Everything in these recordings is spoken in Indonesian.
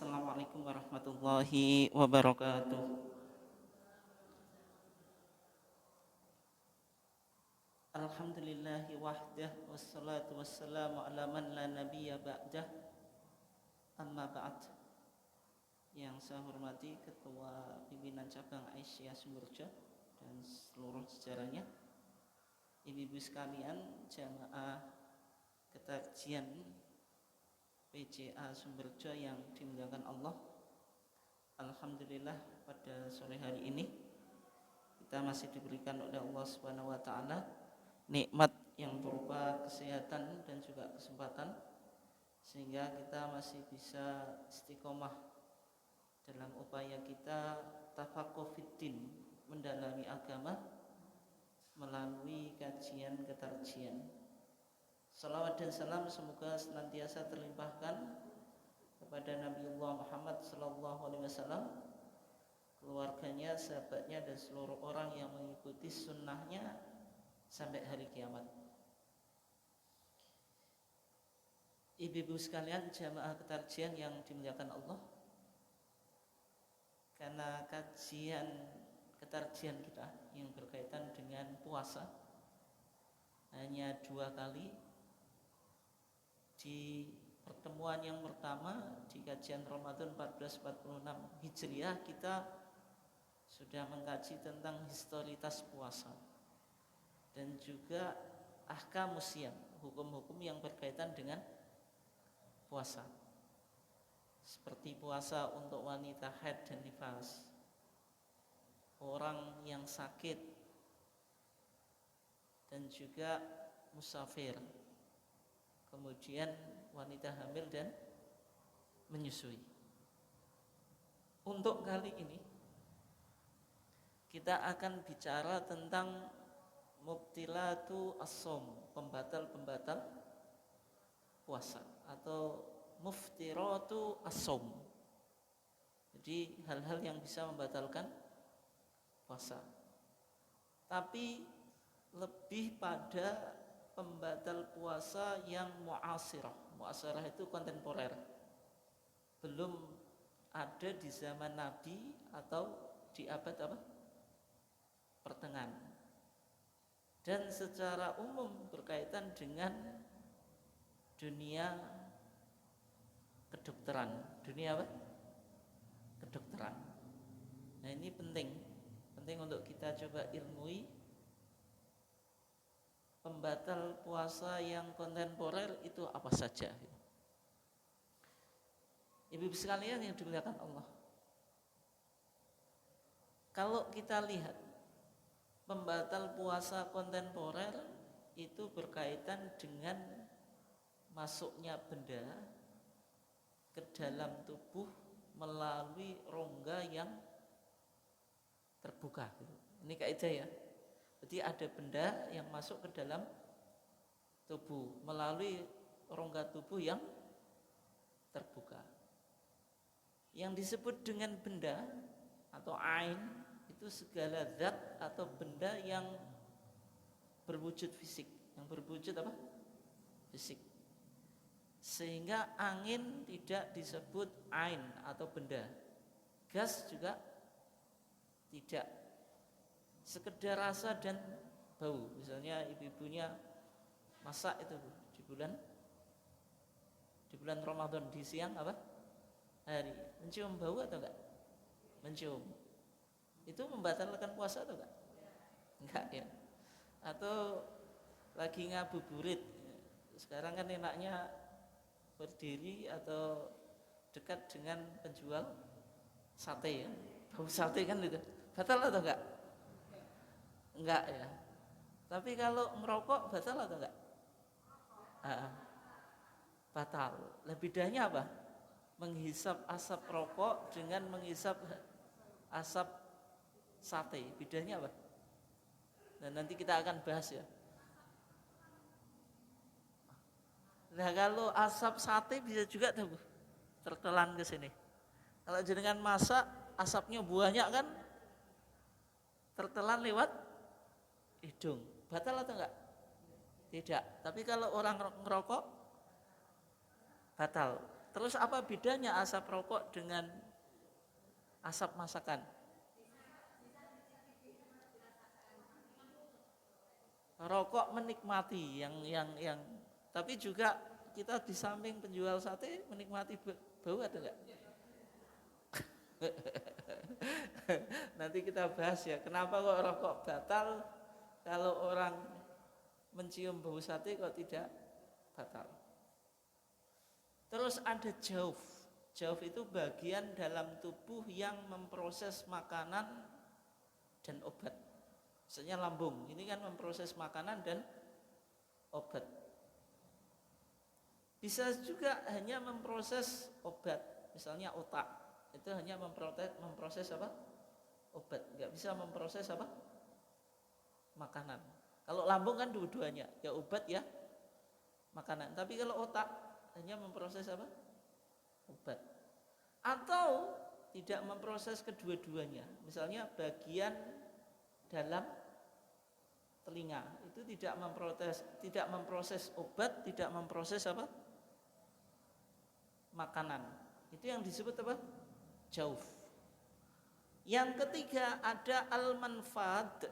Assalamualaikum warahmatullahi wabarakatuh. Alhamdulillahi wahdah wassalatu wassalamu ala man la nabiyya ba'dah. Amma ba'd. Yang saya hormati Ketua Pimpinan Cabang Aisyah Sumberjo dan seluruh sejarahnya, ibu-ibu sekalian, jamaah kekajian PCA Sumberjo yang dimuliakan Allah. Alhamdulillah pada sore hari ini kita masih diberikan oleh Allah Subhanahu wa taala nikmat yang berupa kesehatan dan juga kesempatan, sehingga kita masih bisa istiqomah dalam upaya kita tafaqquh fiddin, mendalami agama melalui kajian ketarjian. Salawat dan salam semoga senantiasa terlimpahkan kepada Nabiullah Muhammad SAW, keluarganya, sahabatnya, dan seluruh orang yang mengikuti sunnahnya sampai hari kiamat. Ibu-ibu sekalian, jamaah ketarjian yang dimuliakan Allah, karena kajian ketarjian kita yang berkaitan dengan puasa hanya 2 kali. Di pertemuan yang pertama di kajian Ramadan 1446 Hijriah, kita sudah mengkaji tentang historitas puasa dan juga ahkam musyam, hukum-hukum yang berkaitan dengan puasa, seperti puasa untuk wanita haid dan nifas, orang yang sakit, dan juga musafir, kemudian wanita hamil dan menyusui. Untuk kali ini kita akan bicara tentang mubtilatu as-shaum, pembatal-pembatal puasa, atau muftiratu as-shaum. Jadi hal-hal yang bisa membatalkan puasa. Tapi lebih pada pembatal puasa yang mu'asirah. Mu'asirah itu kontemporer, belum ada di zaman Nabi atau di abad pertengahan, dan secara umum berkaitan dengan dunia kedokteran. Dunia kedokteran. Nah, ini penting untuk kita coba ilmui pembatal puasa yang kontemporer itu apa saja. Ibu-ibu sekalian yang dimuliakan Allah, kalau kita lihat pembatal puasa kontemporer itu berkaitan dengan masuknya benda ke dalam tubuh melalui rongga yang terbuka. Ini kaidah ya. Jadi ada benda yang masuk ke dalam tubuh melalui rongga tubuh yang terbuka. Yang disebut dengan benda atau ain itu segala zat atau benda yang berwujud fisik, yang berwujud fisik. Sehingga angin tidak disebut ain atau benda, gas juga tidak. Sekedar rasa dan bau. Misalnya ibu-ibunya masak itu di bulan Ramadan di siang hari, mencium bau atau enggak? Mencium. Itu membatalkan puasa atau enggak? Enggak ya. Atau lagi ngabuburit. Sekarang kan enaknya berdiri atau dekat dengan penjual sate ya. Bau sate kan itu. Batal atau enggak? Enggak ya. Tapi kalau merokok batal atau enggak? Batal. Bedanya apa? Menghisap asap rokok dengan menghisap asap sate. Bedanya apa? Dan nanti kita akan bahas ya. Nah, kalau asap sate bisa juga tuh tertelan ke sini. Kalau jenengan masak asapnya banyak kan tertelan lewat hidung. Batal atau enggak? Tidak. Tapi kalau orang ngerokok batal. Terus apa bedanya asap rokok dengan asap masakan? Rokok menikmati yang tapi juga kita di samping penjual sate menikmati bau ada enggak? Nanti kita bahas ya, kenapa kok rokok batal kalau orang mencium bau sate kok tidak batal. Terus ada jauf. Jauf itu bagian dalam tubuh yang memproses makanan dan obat. Maksudnya lambung, ini kan memproses makanan dan obat. Bisa juga hanya memproses obat, misalnya otak. Itu hanya memproses apa? Obat, nggak bisa memproses apa? Makanan. Kalau lambung kan dua-duanya, ya obat ya makanan. Tapi kalau otak hanya memproses apa? Obat. Atau tidak memproses kedua-duanya. Misalnya bagian dalam telinga itu tidak memproses obat, tidak memproses apa? Makanan. Itu yang disebut apa? Jauf. Yang ketiga ada al-manfad,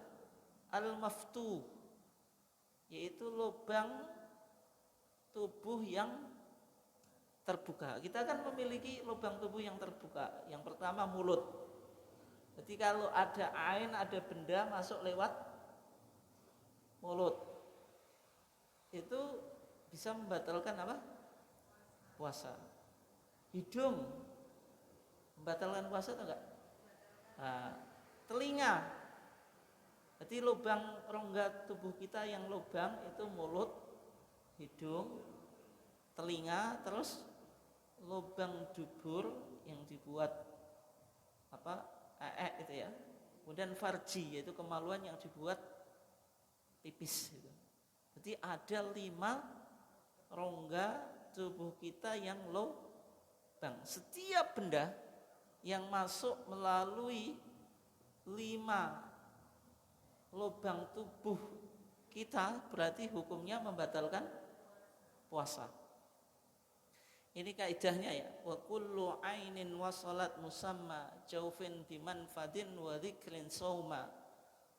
al-maftuh, yaitu lubang tubuh yang terbuka. Kita kan memiliki lubang tubuh yang terbuka. Yang pertama mulut. Jadi kalau ada ain, ada benda masuk lewat mulut, itu bisa membatalkan apa? Puasa. Hidung membatalkan puasa atau enggak? Nah, telinga. Jadi lubang rongga tubuh kita yang lubang itu mulut, hidung, telinga, terus lubang dubur yang dibuat apa? Itu ya. Kemudian farji, yaitu kemaluan yang dibuat pipis gitu. Jadi ada 5 rongga tubuh kita yang lubang. Setiap benda yang masuk melalui 5 lubang tubuh kita berarti hukumnya membatalkan puasa. Ini kaidahnya ya. Wa kullu ainin wasalat musamma jaufin bimanfadin wa dzikrin sauma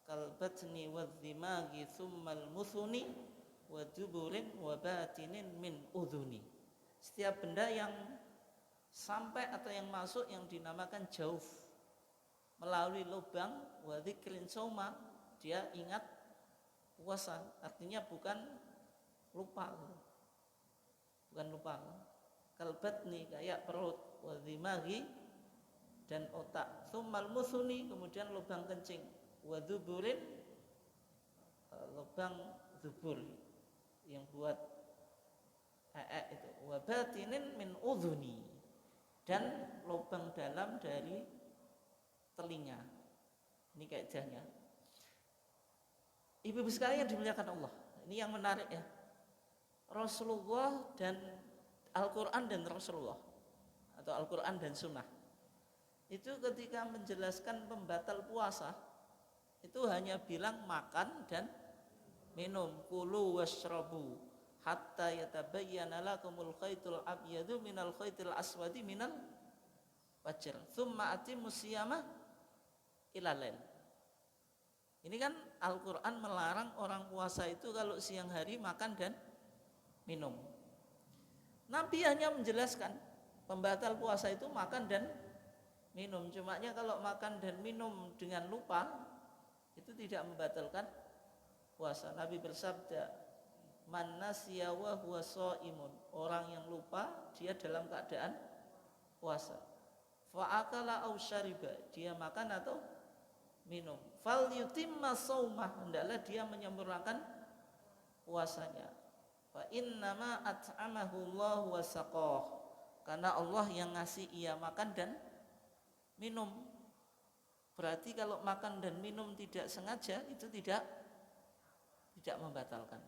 kal batni wadh-dhimagi tsummal muthuni wa duburin wa batinin min udhuni. Setiap benda yang sampai atau yang masuk yang dinamakan jauf melalui lubang wa dzikrin sauma, dia ingat puasa, artinya bukan lupa. Bukan lupa. Kalbatni kayak perut, wadhimagi dan otak, tsummal muthuni kemudian lubang kencing, wadhuburin lubang dubur yang buat itu, wabatinin min udhuni dan lubang dalam dari telinga. Ini kaidahnya. Ibu-ibu sekalian dimuliakan Allah. Ini yang menarik ya. Rasulullah dan Al-Quran dan Rasulullah atau Al-Quran dan Sunnah itu ketika menjelaskan pembatal puasa itu hanya bilang makan dan minum, kulu washrabu hatta yatabayyana lakumul khaitul abyadu minal khaitil aswadi minal fajr tsumma atimmus siyama ilal lail. Ini kan Al-Quran melarang orang puasa itu kalau siang hari makan dan minum. Nabi hanya menjelaskan pembatal puasa itu makan dan minum. Cumanya kalau makan dan minum dengan lupa itu tidak membatalkan puasa. Nabi bersabda, "Man nasiya wa huwa shaimun." Orang yang lupa dia dalam keadaan puasa. Fa akala aw syariba, dia makan atau minum. Fal yutimma shaumah, hendaklah dia menyempurnakan puasanya. Fa innama at'amahu Allah wa saqah, karena Allah yang ngasih ia makan dan minum. Berarti kalau makan dan minum tidak sengaja itu tidak membatalkan.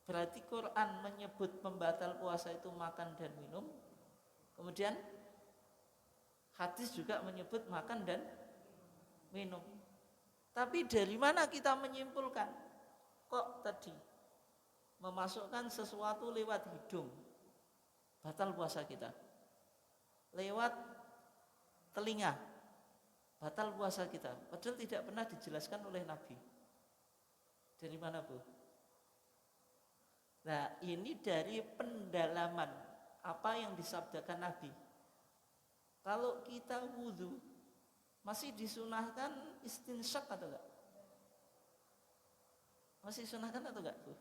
Berarti Quran menyebut pembatal puasa itu makan dan minum. Kemudian hadis juga menyebut makan dan minum. Tapi dari mana kita menyimpulkan kok tadi memasukkan sesuatu lewat hidung, batal puasa kita. Lewat telinga, batal puasa kita. Padahal tidak pernah dijelaskan oleh Nabi. Dari mana, Bu? Nah, ini dari pendalaman apa yang disabdakan Nabi. Kalau kita wudhu, masih disunahkan istinsyak atau enggak? Masih disunahkan atau enggak, Bu?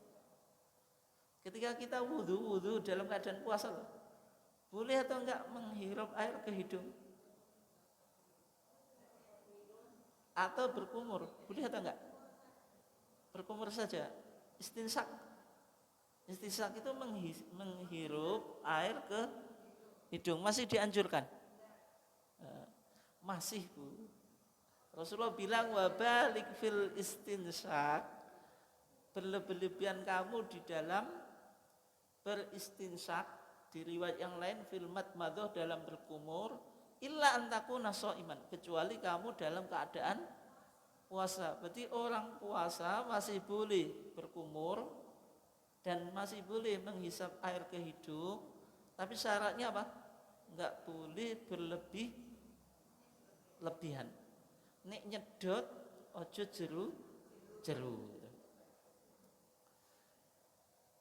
Ketika kita wudhu dalam keadaan puasa, boleh atau enggak menghirup air ke hidung? Atau berkumur, boleh atau enggak? Berkumur saja, istinsyak. Istinsyak itu menghirup air ke hidung, masih dianjurkan? Masih, Bu. Rasulullah bilang wabalik fil istinsyak, berlebihan kamu di dalam beristinsyak. Di riwayat yang lain fil madmadah, dalam berkumur, illa antakuna shaiman, kecuali kamu dalam keadaan puasa. Berarti orang puasa masih boleh berkumur dan masih boleh menghisap air ke hidung, tapi syaratnya apa? Enggak boleh berlebihan. Nek nyedot ojo jeru.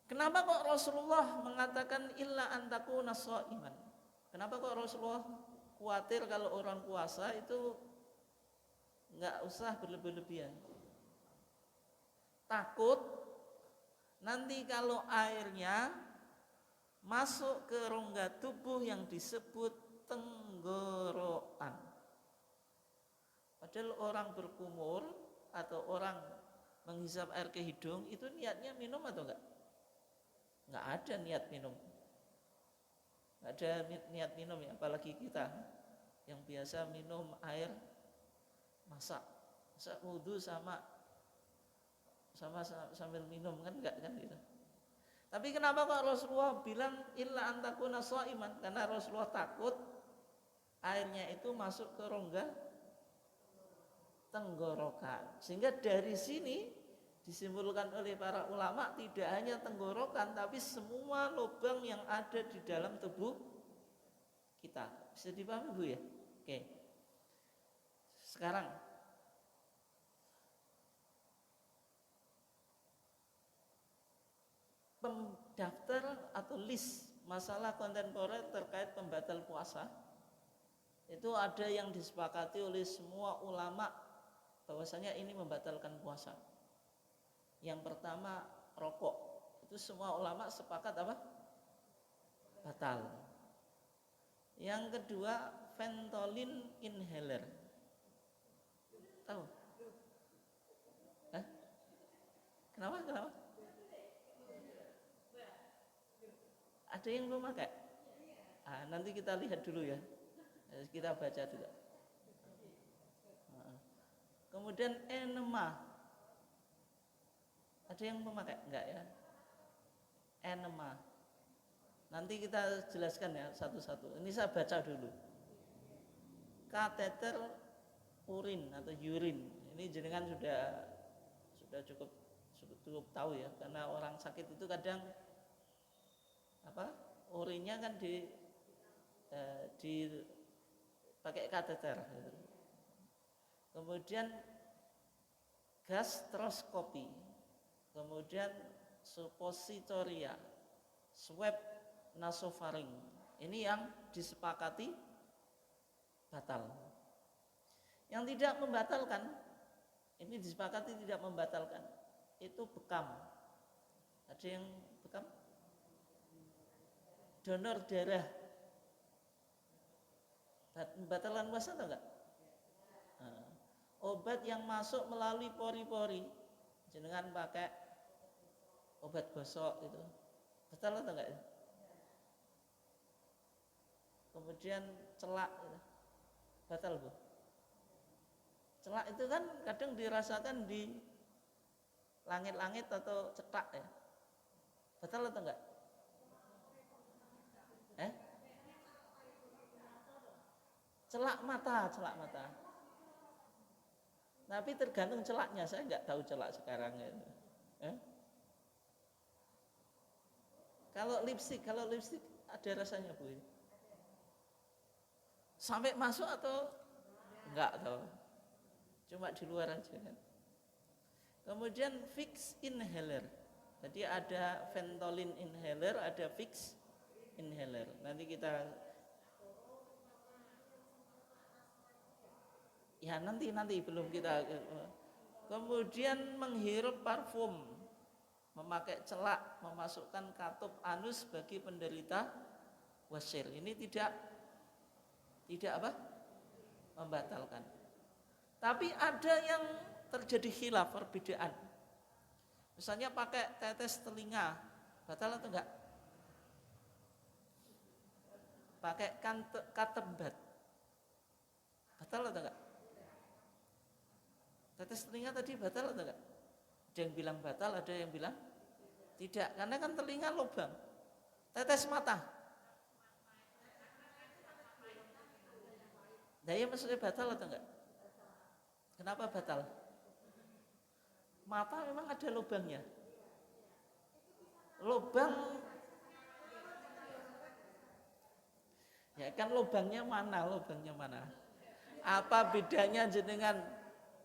Kenapa kok Rasulullah mengatakan illa antakuna shaiman? Kenapa kok Rasulullah khawatir kalau orang puasa itu enggak usah berlebihan? Takut nanti kalau airnya masuk ke rongga tubuh yang disebut tenggorokan. Padahal orang berkumur atau orang menghisap air ke hidung itu niatnya minum atau enggak? Enggak ada niat minum. Enggak ada niat minum ya, apalagi kita yang biasa minum air masak wudhu sama sambil minum kan enggak kan gitu. Tapi kenapa kok Rasulullah bilang illa antakuna shaiman? Karena Rasulullah takut airnya itu masuk ke rongga tenggorokan. Sehingga dari sini disimpulkan oleh para ulama tidak hanya tenggorokan tapi semua lubang yang ada di dalam tubuh kita. Bisa dipahami, Bu ya? Oke. Sekarang pendaftar atau list masalah kontemporer terkait pembatal puasa itu ada yang disepakati oleh semua ulama bahwasanya ini membatalkan puasa. Yang pertama rokok, itu semua ulama sepakat apa? Batal. Yang kedua Ventolin inhaler, tahu? Kenapa? Ada yang belum pakai? Nanti kita lihat dulu ya. Kita baca juga. Kemudian enema. Ada yang memakai? Enggak ya? Enema. Nanti kita jelaskan ya satu-satu. Ini saya baca dulu. Kateter urin atau urine. Ini jenengan sudah cukup tahu ya, karena orang sakit itu kadang urinnya kan pakai kateter gitu. Kemudian gastroskopi, kemudian suppositoria, swab nasofaring. Ini yang disepakati batal. Yang tidak membatalkan, ini disepakati tidak membatalkan, itu bekam. Ada yang bekam? Donor darah membatalkan puasa atau enggak? Obat yang masuk melalui pori-pori, jenengan pakai obat gosok itu batal atau enggak? Kemudian celak itu batal, Bu. Celak itu kan kadang dirasakan di langit-langit atau cetak ya, batal atau enggak? Celak mata. Tapi tergantung celaknya, saya enggak tahu celak sekarang itu. Kalau lipstik ada rasanya Bu? Sampai masuk atau enggak tahu? Cuma di luar aja kan. Kemudian fixed inhaler. Jadi ada Ventolin inhaler, ada fixed inhaler. Nanti kita nanti belum kita. Kemudian menghirup parfum, memakai celak, memasukkan katup anus bagi penderita wasir. Ini tidak apa? Membatalkan. Tapi ada yang terjadi khilaf, perbedaan. Misalnya pakai tetes telinga, batal atau enggak? Pakai katebat, batal atau enggak? Tetes telinga tadi batal atau enggak? Ada yang bilang batal, ada yang bilang tidak, karena kan telinga lubang. Tetes mata, nah ya maksudnya batal atau enggak? Kenapa batal? Mata memang ada lubangnya. Lubang, ya kan lubangnya mana? Apa bedanya jenengan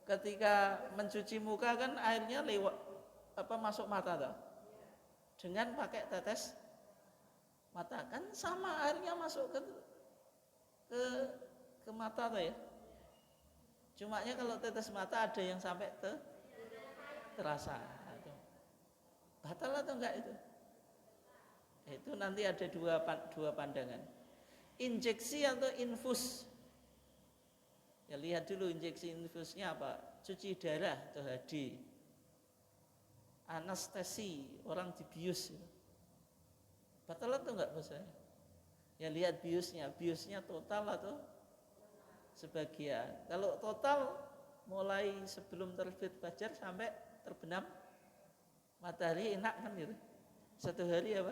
ketika mencuci muka kan airnya lewat masuk mata toh? Dengan pakai tetes mata kan sama, airnya masuk ke mata toh ya. Cumanya kalau tetes mata ada yang sampai terasa. Batal atau enggak itu? Itu nanti ada dua pandangan. Injeksi atau infus? Ya lihat dulu injeksi infusnya apa? Cuci darah atau HD. Anestesi, orang dibius. Batal atau enggak maksudnya? Ya lihat biusnya total atau sebagian. Kalau total mulai sebelum terbit fajar sampai terbenam matahari enak kan gitu. Satu hari apa?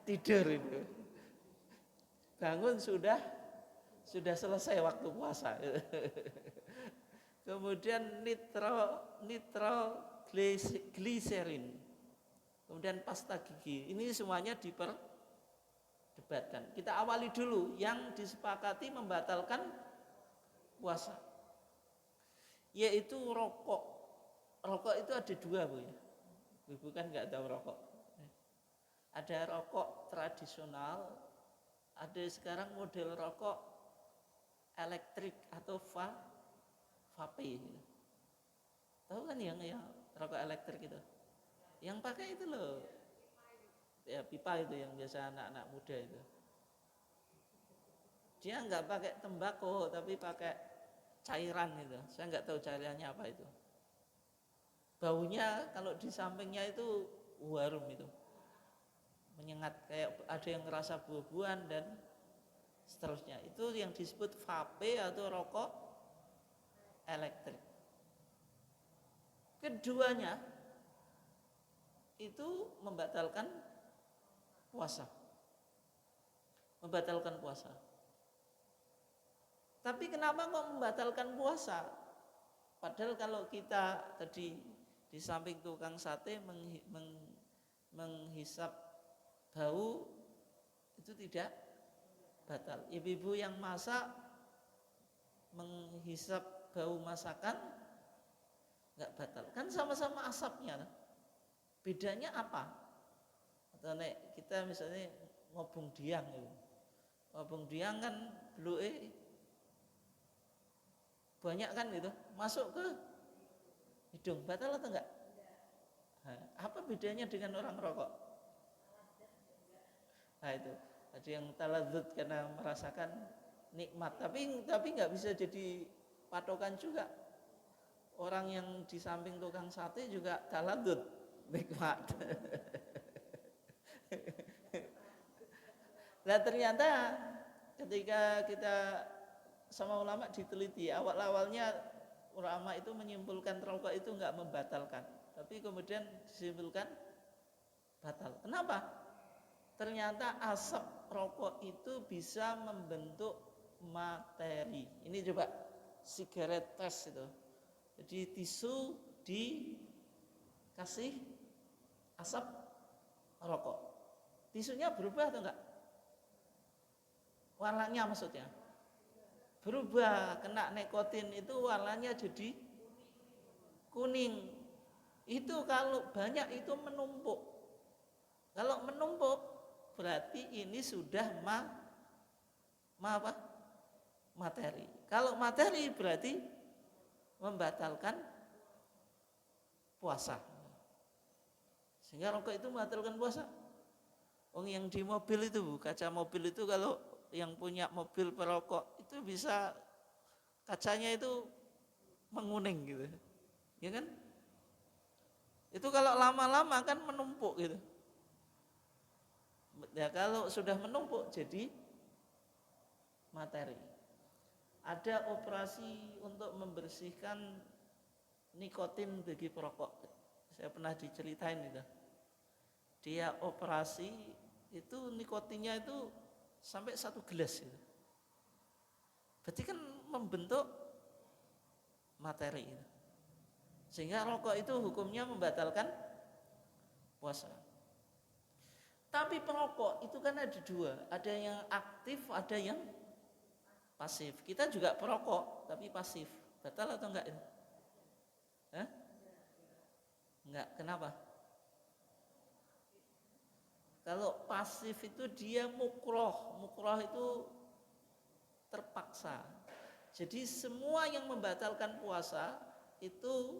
Tidur itu. Bangun sudah selesai waktu puasa. Kemudian nitroglycerin. Kemudian pasta gigi. Ini semuanya diperdebatkan. Kita awali dulu yang disepakati membatalkan puasa, yaitu rokok. Rokok itu ada dua Bu ya. Ibu kan nggak tahu rokok. Ada rokok tradisional, ada sekarang model rokok elektrik atau vape. Tahu kan yang rokok elektrik itu? Yang pakai itu loh, ya pipa itu yang biasa anak-anak muda itu. Dia nggak pakai tembakau tapi pakai cairan itu. Saya nggak tahu cairannya apa itu. Baunya kalau di sampingnya itu harum itu, menyengat, kayak ada yang ngerasa buah-buahan dan seterusnya. Itu yang disebut vape atau rokok elektrik. Keduanya itu membatalkan puasa. Tapi kenapa kok membatalkan puasa? Padahal kalau kita tadi di samping tukang sate menghisap bau itu tidak batal. Ibu-ibu yang masak menghisap bau masakan enggak batal. Kan sama-sama asapnya. Bedanya apa? Atau nek kita misalnya ngobong diang gitu. Ngobong diang kan bluke banyak kan gitu, masuk ke hidung, batal atau enggak? Nah, apa bedanya dengan orang rokok? Nah itu, ada yang taladzud karena merasakan nikmat, tapi enggak bisa jadi patokan juga. Orang yang di samping tukang sate juga taladzud nikmat. Nah ternyata ketika kita sama ulama diteliti, awal-awalnya ulama itu menyimpulkan rokok itu enggak membatalkan, tapi kemudian disimpulkan batal. Kenapa? Ternyata asap rokok itu bisa membentuk materi. Ini coba sigaret tes itu. Jadi tisu dikasih asap rokok. Tisunya berubah atau enggak? warnanya maksudnya berubah, kena nikotin itu warnanya jadi kuning. Itu kalau banyak itu menumpuk. Kalau menumpuk berarti ini sudah apa? Materi. Kalau materi berarti membatalkan puasa. Sehingga rokok itu membatalkan puasa. Yang di mobil itu, kaca mobil itu kalau yang punya mobil perokok itu bisa kacanya itu menguning gitu. Ya kan? Itu kalau lama-lama kan menumpuk gitu. Ya kalau sudah menumpuk jadi materi. Ada operasi untuk membersihkan nikotin bagi perokok. Saya pernah diceritain itu. Dia operasi itu nikotinnya itu sampai 1 gelas gitu. Berarti kan membentuk materi itu. Sehingga rokok itu hukumnya membatalkan puasa. Tapi perokok itu kan ada 2, ada yang aktif, ada yang pasif. Kita juga perokok tapi pasif. Batal atau enggak itu? Hah? Enggak, kenapa? Kalau pasif itu dia mukroh. Mukroh itu terpaksa. Jadi semua yang membatalkan puasa itu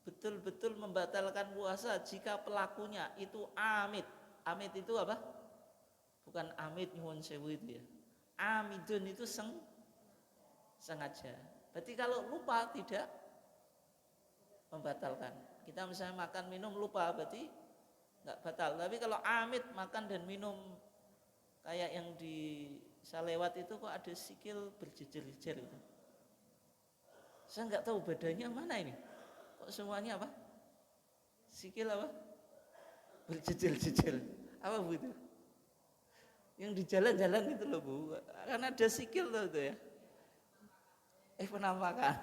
betul-betul membatalkan puasa jika pelakunya itu amit. Amit itu apa? Bukan amit nyuwun sewu itu ya. Amidun itu sengaja. Berarti kalau lupa tidak membatalkan. Kita misalnya makan minum lupa berarti enggak batal. Tapi kalau amit makan dan minum kayak yang di saya lewat itu kok ada sikil berjejer-jejer itu. Saya enggak tahu badannya mana ini. Kok semuanya apa? Sikil apa? Berjejer-jejer. Apa Bu itu? Yang di jalan-jalan itu loh Bu. Kan ada sikil loh itu ya. Pernah makan.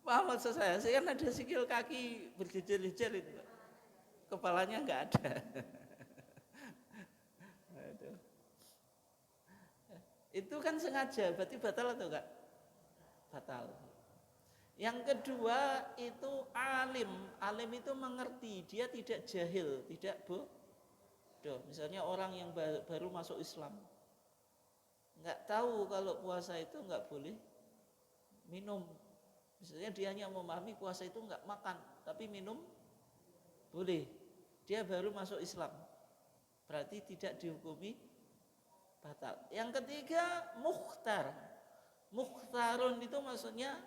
Paham maksud saya kan ada sikil kaki berjejer-jejer itu. Kepalanya enggak ada. Itu kan sengaja, berarti batal atau enggak? Batal. Yang kedua itu alim. Alim itu mengerti, dia tidak jahil, tidak bodoh. Misalnya orang yang baru masuk Islam, enggak tahu kalau puasa itu enggak boleh minum. Misalnya dia hanya memahami puasa itu enggak makan, tapi minum boleh. Dia baru masuk Islam, berarti tidak dihukumi batal. Yang ketiga mukhtar. Mukhtarun itu maksudnya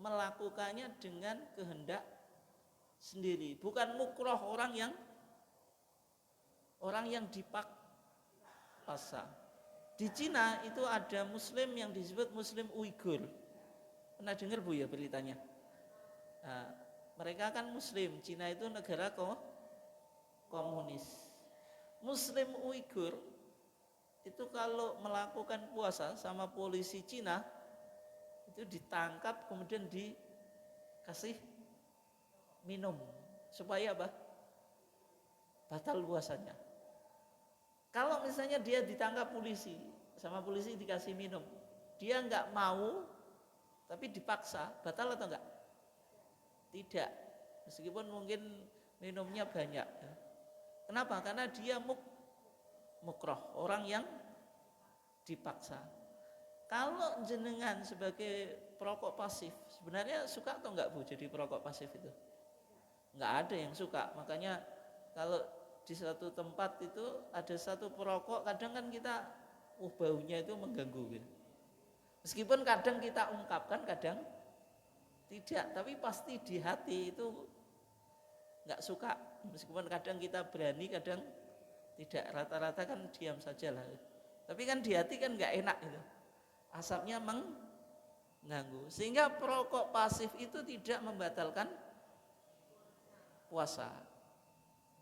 melakukannya dengan kehendak sendiri, bukan mukroh orang yang dipaksa. Di Cina itu ada muslim yang disebut muslim Uighur. Pernah dengar Bu ya beritanya? Nah, mereka kan muslim, Cina itu negara komunis. Muslim Uighur itu kalau melakukan puasa sama polisi Cina itu ditangkap kemudian dikasih minum supaya apa? Batal puasanya. Kalau misalnya dia ditangkap polisi sama polisi dikasih minum, dia enggak mau tapi dipaksa, batal atau enggak? Tidak. Meskipun mungkin minumnya banyak. Kenapa? Karena dia mukroh, orang yang dipaksa. Kalau jenengan sebagai perokok pasif, sebenarnya suka atau enggak Bu jadi perokok pasif itu? Enggak ada yang suka. Makanya kalau di satu tempat itu ada satu perokok, kadang kan kita baunya itu mengganggu gitu. Meskipun kadang kita ungkapkan, kadang tidak, tapi pasti di hati itu enggak suka. Meskipun kadang kita berani, kadang tidak, rata-rata kan diam saja lah. Tapi kan di hati kan enggak enak gitu. Asapnya mengganggu. Sehingga perokok pasif itu tidak membatalkan puasa.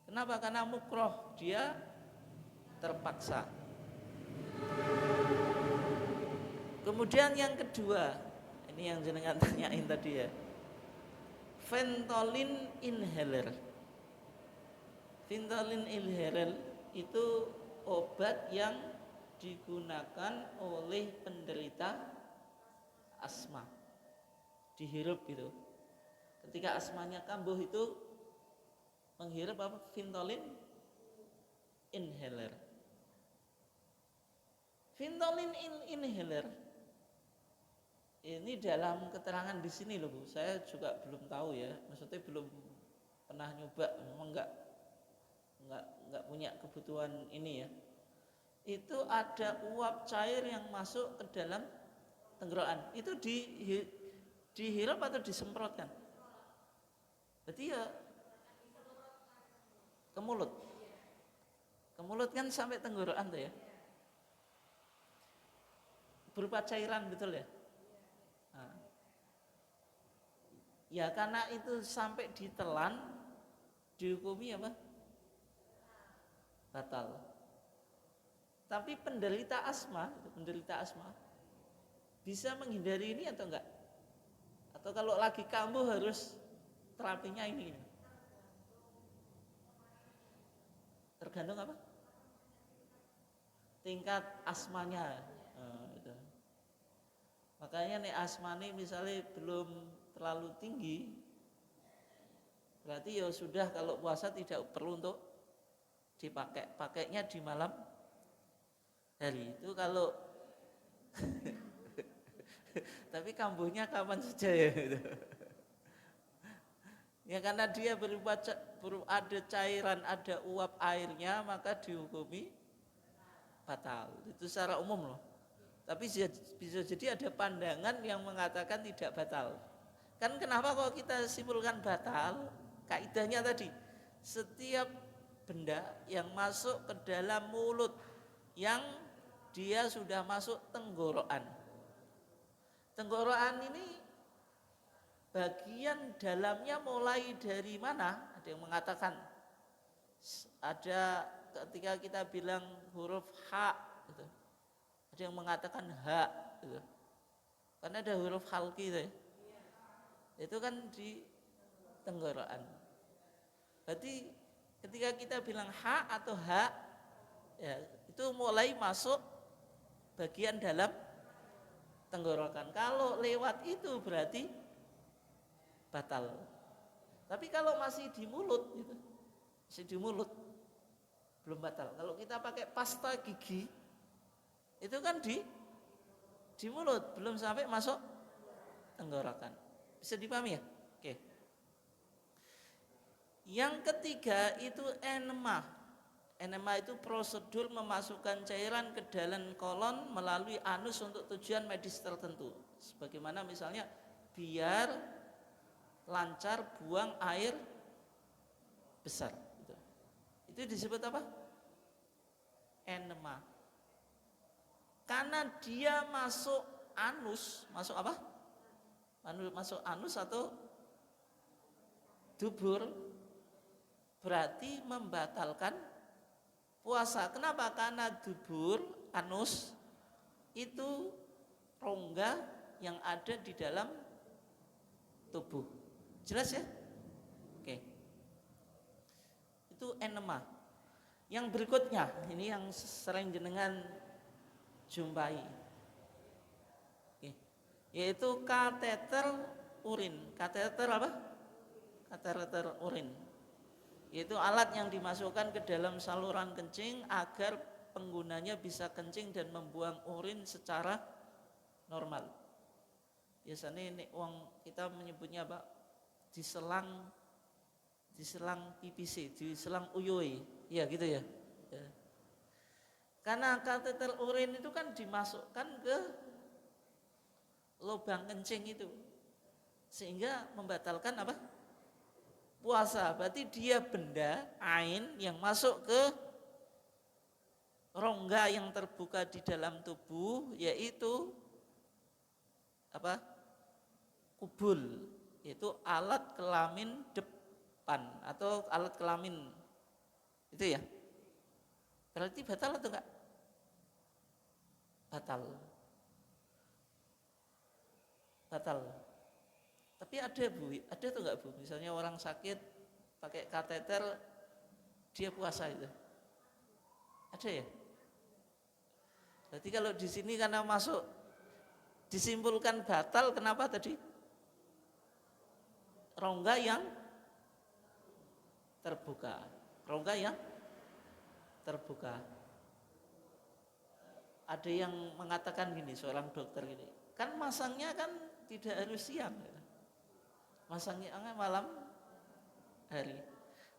Kenapa? Karena mukroh, dia terpaksa. Kemudian yang kedua, ini yang jenengan tanyain tadi ya, Ventolin inhaler. Ventolin inhaler itu obat yang digunakan oleh penderita asma, dihirup gitu. Ketika asmanya kambuh itu menghirup apa? Ventolin inhaler. Ventolin inhaler ini dalam keterangan di sini loh Bu, saya juga belum tahu ya, maksudnya belum pernah nyoba, memang nggak punya kebutuhan ini ya. Itu ada uap cair yang masuk ke dalam tenggorokan, itu dihirup atau disemprotkan? Berarti ya ke mulut, kan sampai tenggorokan tuh ya, berupa cairan betul ya. Nah, ya karena itu sampai ditelan dihukumi apa? Batal. Tapi penderita asma bisa menghindari ini atau enggak? Atau kalau lagi kambuh harus terapinya ini? Tergantung apa? Tingkat asmanya. Gitu. Makanya nih asma nih misalnya belum terlalu tinggi, berarti ya sudah, kalau puasa tidak perlu untuk dipakai, pakainya di malam hari itu kalau tapi kambuhnya kapan saja ya gitu. Ya karena dia berupa ada cairan, ada uap airnya, maka dihukumi batal. Itu secara umum loh. Tapi bisa jadi ada pandangan yang mengatakan tidak batal. Kan kenapa kalau kita simpulkan batal? Kaidahnya tadi, setiap benda yang masuk ke dalam mulut yang dia sudah masuk tenggorokan. Tenggorokan ini bagian dalamnya mulai dari mana? Ada yang mengatakan ada ketika kita bilang huruf H gitu. Ada yang mengatakan H gitu. Karena ada huruf halki gitu ya. Itu kan di tenggorokan. Berarti ketika kita bilang H atau H ya, itu mulai masuk bagian dalam tenggorokan. Kalau lewat itu berarti batal. Tapi kalau masih di mulut gitu, masih di mulut belum batal. Kalau kita pakai pasta gigi itu kan di mulut, belum sampai masuk tenggorokan. Bisa dipahami ya? Oke. Yang ketiga itu enema. Enema itu prosedur memasukkan cairan ke dalam kolon melalui anus untuk tujuan medis tertentu. Sebagaimana misalnya biar lancar buang air besar. Itu disebut apa? Enema. Karena dia masuk anus, masuk apa? Masuk anus atau dubur, berarti membatalkan puasa. Kenapa? Karena dubur, anus itu rongga yang ada di dalam tubuh. Jelas ya? Oke. Itu enema. Yang berikutnya, ini yang sering jenengan jumpai, yaitu kateter urin. Kateter apa? Kateter urin, yaitu alat yang dimasukkan ke dalam saluran kencing agar penggunanya bisa kencing dan membuang urin secara normal. Biasanya ini kita menyebutnya apa? Diselang PPC, diselang uyoi, ya gitu ya. Karena kateter urin itu kan dimasukkan ke lubang kencing itu, sehingga membatalkan apa? Puasa. Berarti dia benda ain yang masuk ke rongga yang terbuka di dalam tubuh, yaitu apa? Kubul, yaitu alat kelamin depan atau alat kelamin itu ya. Berarti batal atau enggak? Batal. Tapi ada Bu, ada atau enggak Bu? Misalnya orang sakit pakai kateter dia puasa itu. Ada ya? Berarti kalau di sini karena masuk disimpulkan batal, kenapa tadi? Rongga yang terbuka. Rongga yang terbuka. Ada yang mengatakan gini, seorang dokter gini, kan masangnya kan tidak harus siang, masangnya malam hari.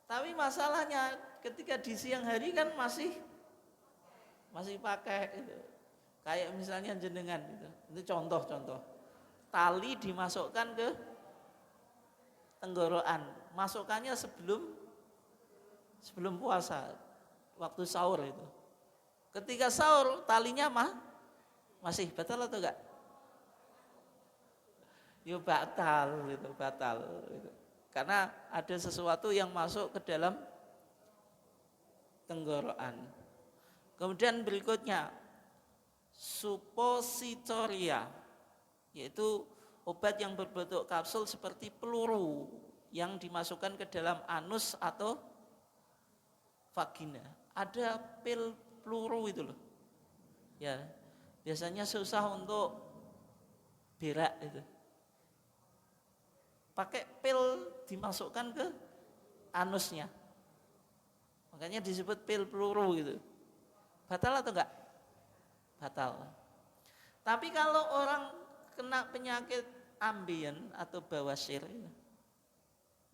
Tapi masalahnya ketika di siang hari kan masih pakai gitu. Kayak misalnya jenengan gitu. Itu contoh-contoh. Tali dimasukkan ke tenggorokan. Masukkannya sebelum puasa, waktu sahur itu. Ketika sahur talinya masih batal atau enggak? Ya batal gitu, batal gitu. Karena ada sesuatu yang masuk ke dalam tenggorokan. Kemudian berikutnya suppositoria, yaitu obat yang berbentuk kapsul seperti peluru yang dimasukkan ke dalam anus atau vagina. Ada pil peluru itu loh. Ya, biasanya susah untuk berak itu. Pakai pil dimasukkan ke anusnya. Makanya disebut pil peluru gitu. Batal atau enggak? Batal. Tapi kalau orang kena penyakit ambien atau bawasir,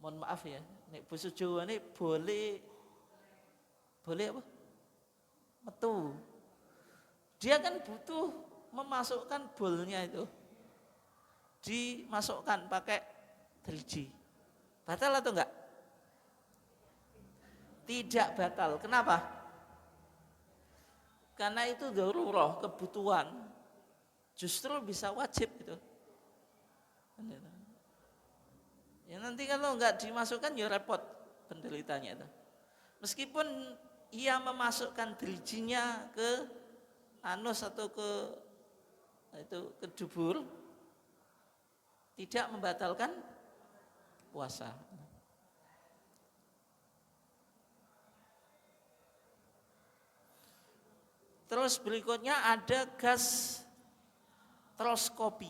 mohon maaf ya, nek basa Jawa ini boleh apa? Metu. Dia kan butuh memasukkan bolnya itu. Dimasukkan pakai driji. Batal atau enggak? Tidak batal. Kenapa? Karena itu darurah, kebutuhan. Justru bisa wajib itu. Ya nanti kalau enggak dimasukkan ya repot penderitanya itu. Meskipun ia memasukkan drijinya ke anus atau ke dubur, tidak membatalkan puasa. Terus berikutnya ada gastroskopi,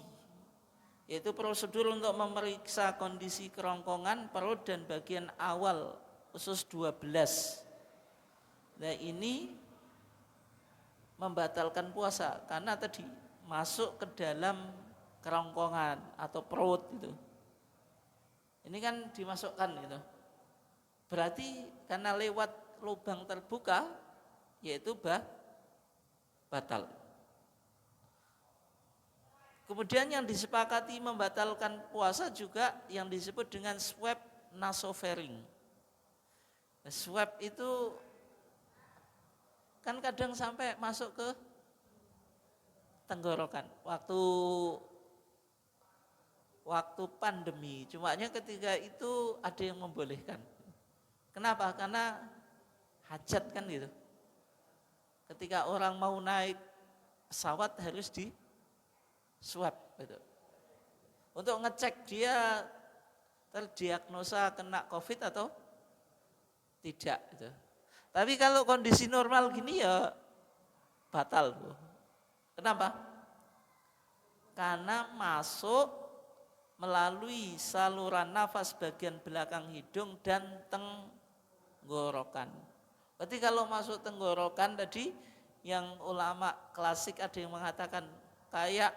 yaitu prosedur untuk memeriksa kondisi kerongkongan perut dan bagian awal usus 12. Nah ini membatalkan puasa karena tadi masuk ke dalam kerongkongan atau perut itu. Ini kan dimasukkan gitu. Berarti karena lewat lubang terbuka, yaitu batal. Kemudian yang disepakati membatalkan puasa juga yang disebut dengan swab nasofaring. Swab itu kan kadang sampai masuk ke tenggorokan waktu pandemi. Cumanya ketika itu ada yang membolehkan. Kenapa? Karena hajat kan gitu. Ketika orang mau naik pesawat harus di swab gitu. Untuk ngecek dia terdiagnosa kena COVID atau tidak gitu. Tapi kalau kondisi normal gini ya batal. Kenapa? Karena masuk melalui saluran nafas bagian belakang hidung dan tenggorokan. Berarti kalau masuk tenggorokan tadi yang ulama klasik ada yang mengatakan kayak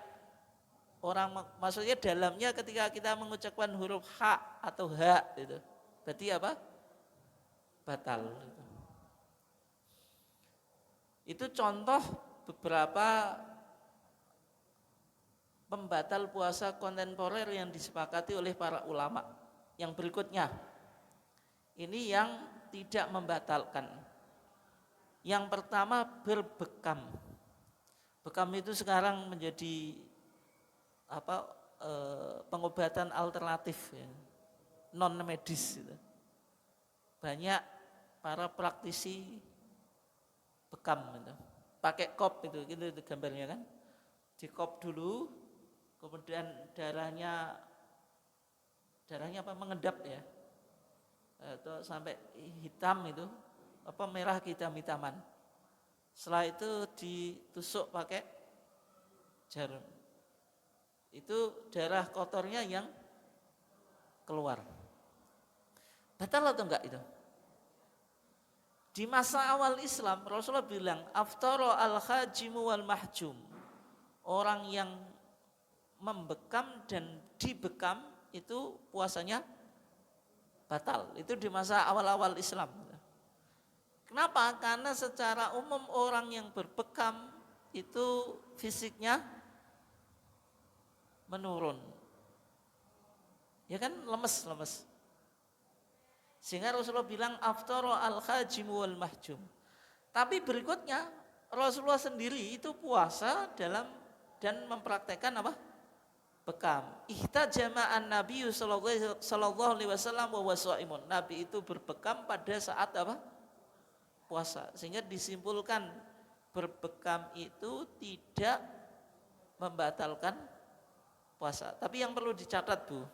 orang, maksudnya dalamnya ketika kita mengucapkan huruf H atau H gitu. Berarti apa? Batal. Itu contoh beberapa pembatal puasa kontemporer yang disepakati oleh para ulama. Yang berikutnya, ini yang tidak membatalkan. Yang pertama berbekam. Bekam itu sekarang menjadi pengobatan alternatif ya, non medis gitu. Banyak para praktisi bekam gitu. Pakai kop itu gambarnya kan. Di kop dulu, kemudian darahnya mengendap ya. Atau sampai hitam itu, merah kehitam-hitaman. Setelah itu ditusuk pakai jarum. Itu darah kotornya yang keluar. Batal atau enggak itu? Di masa awal Islam Rasulullah bilang aftara al-hajimu wal mahjum. Orang yang membekam dan dibekam itu puasanya batal. Itu di masa awal-awal Islam. Kenapa? Karena secara umum orang yang berbekam itu fisiknya menurun. Ya kan lemes. Sehingga Rasulullah bilang aftara al-hajimu wal mahjum. Tapi berikutnya Rasulullah sendiri itu puasa dan mempraktekkan apa? Bekam. Ihtajama an-nabiy sallallahu alaihi wasallam wa wasaimun. Nabi itu berbekam pada saat apa? Puasa. Sehingga disimpulkan berbekam itu tidak membatalkan puasa. Tapi yang perlu dicatat, Bu,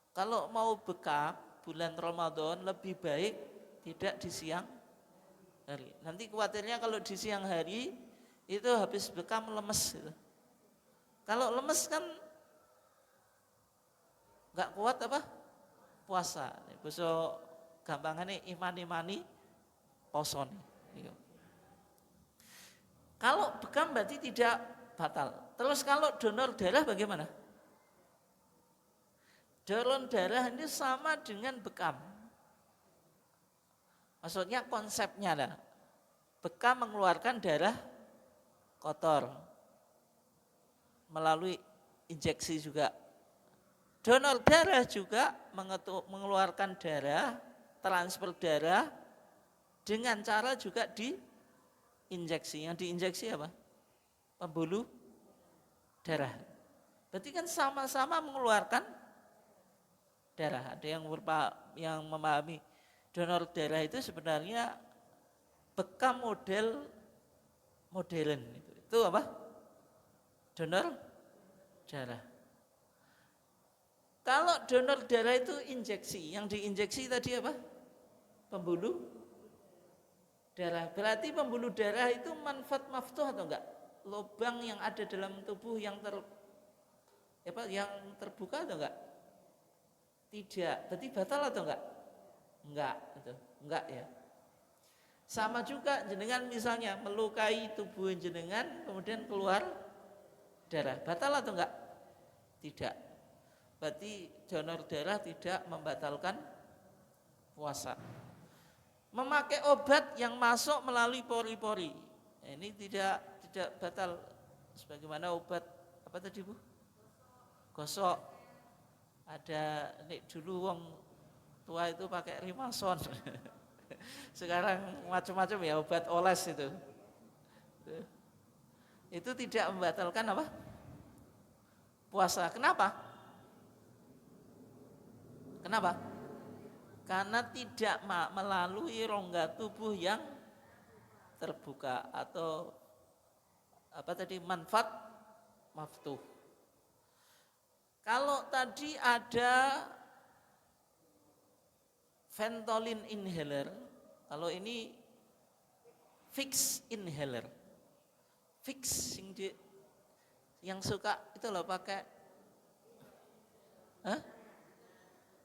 kalau mau bekam bulan Ramadan lebih baik tidak di siang hari. Nanti khawatirnya kalau di siang hari itu habis bekam lemes gitu. Kalau lemes kan nggak kuat apa? Puasa. Besok gampangannya imani poson. Kalau bekam berarti tidak batal. Terus kalau donor darah bagaimana? Donor darah ini sama dengan bekam. Maksudnya konsepnya lah. Bekam mengeluarkan darah kotor melalui injeksi juga. Donor darah juga mengeluarkan darah, transfer darah dengan cara juga diinjeksi. Yang diinjeksi apa? Pembuluh darah. Berarti kan sama-sama mengeluarkan darah. Ada yang memahami donor darah itu sebenarnya bekam modern itu. Itu apa? Donor darah. Kalau donor darah itu injeksi, yang diinjeksi tadi apa? Pembuluh darah. Berarti pembuluh darah itu manfaat maftuh atau enggak? Lubang yang ada dalam tubuh yang terbuka atau enggak? Tidak. Berarti batal atau enggak? Enggak, gitu. Enggak ya. Sama juga jenengan misalnya melukai tubuh jenengan kemudian keluar darah. Batal atau enggak? Tidak. Berarti donor darah tidak membatalkan puasa. Memakai obat yang masuk melalui pori-pori. Ini tidak batal sebagaimana obat apa tadi, Bu? Gosok. Ada dulu wong tua itu pakai Rimason. Sekarang macam-macam ya obat oles itu. Itu tidak membatalkan apa? Puasa. Kenapa? Karena tidak melalui rongga tubuh yang terbuka atau apa tadi manfaat maftuh. Kalau tadi ada Ventolin inhaler, kalau ini fix inhaler. Fix yang suka itu loh pakai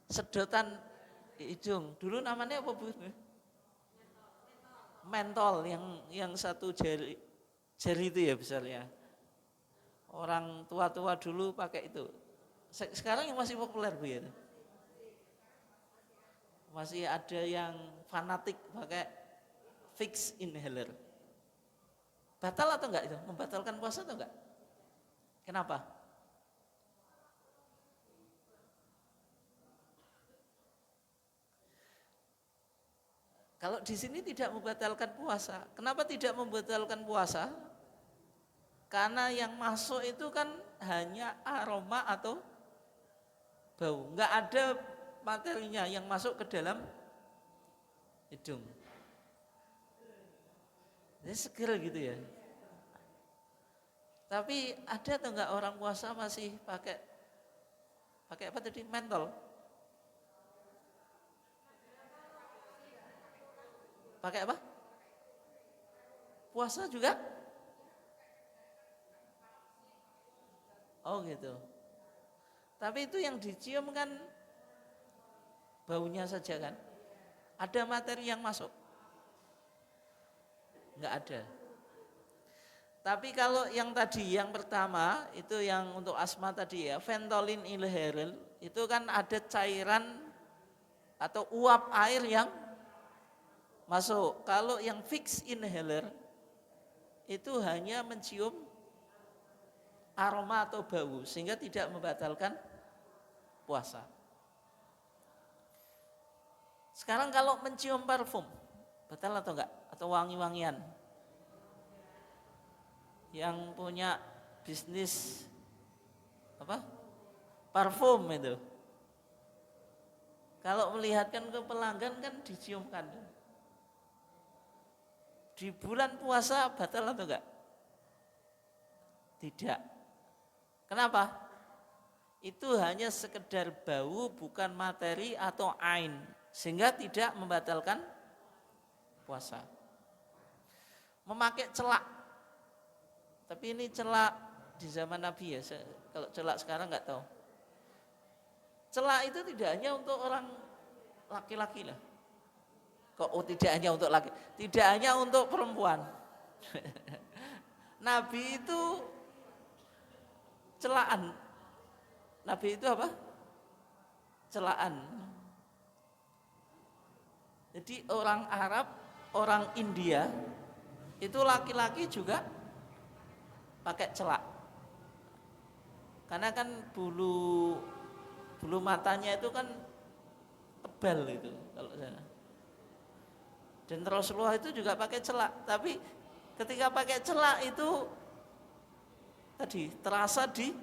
sedotan hidung. Dulu namanya apa, Bu? Mentol yang satu jari itu ya besarnya. Orang tua-tua dulu pakai itu. Sekarang yang masih populer, Bu ya. Masih ada yang fanatik pakai fix inhaler. Batal atau enggak itu? Membatalkan puasa atau enggak? Kenapa? Kalau di sini tidak membatalkan puasa. Kenapa tidak membatalkan puasa? Karena yang masuk itu kan hanya aroma atau bau. Enggak ada materinya yang masuk ke dalam hidung. Ini seger gitu ya. Tapi ada atau enggak orang puasa masih pakai apa tadi? Mentol. Pakai apa? Puasa juga? Oh gitu. Tapi itu yang dicium kan baunya saja kan? Ada materi yang masuk? Enggak ada. Tapi kalau yang tadi, yang pertama itu yang untuk asma tadi ya, Ventolin inhaler itu kan ada cairan atau uap air yang masuk. Kalau yang fix inhaler itu hanya mencium aroma atau bau sehingga tidak membatalkan puasa. Sekarang kalau mencium parfum, batal atau enggak? Atau wangi-wangian? Yang punya bisnis apa? Parfum itu. Kalau melihatkan ke pelanggan kan diciumkan. Di bulan puasa batal atau enggak? Tidak. Kenapa? Itu hanya sekedar bau bukan materi atau ain sehingga tidak membatalkan puasa. Memakai celak. Tapi ini celak di zaman Nabi ya. Kalau celak sekarang enggak tahu. Celak itu tidak hanya untuk orang laki-laki lah. Kok tidak hanya untuk laki, tidak hanya untuk perempuan. Nabi itu celaan. Nabi itu apa? Celaan. Jadi orang Arab, orang India itu laki-laki juga pakai celak. Karena kan bulu matanya itu kan tebal itu kalau saya. Dan Rasulullah itu juga pakai celak, tapi ketika pakai celak itu tadi terasa di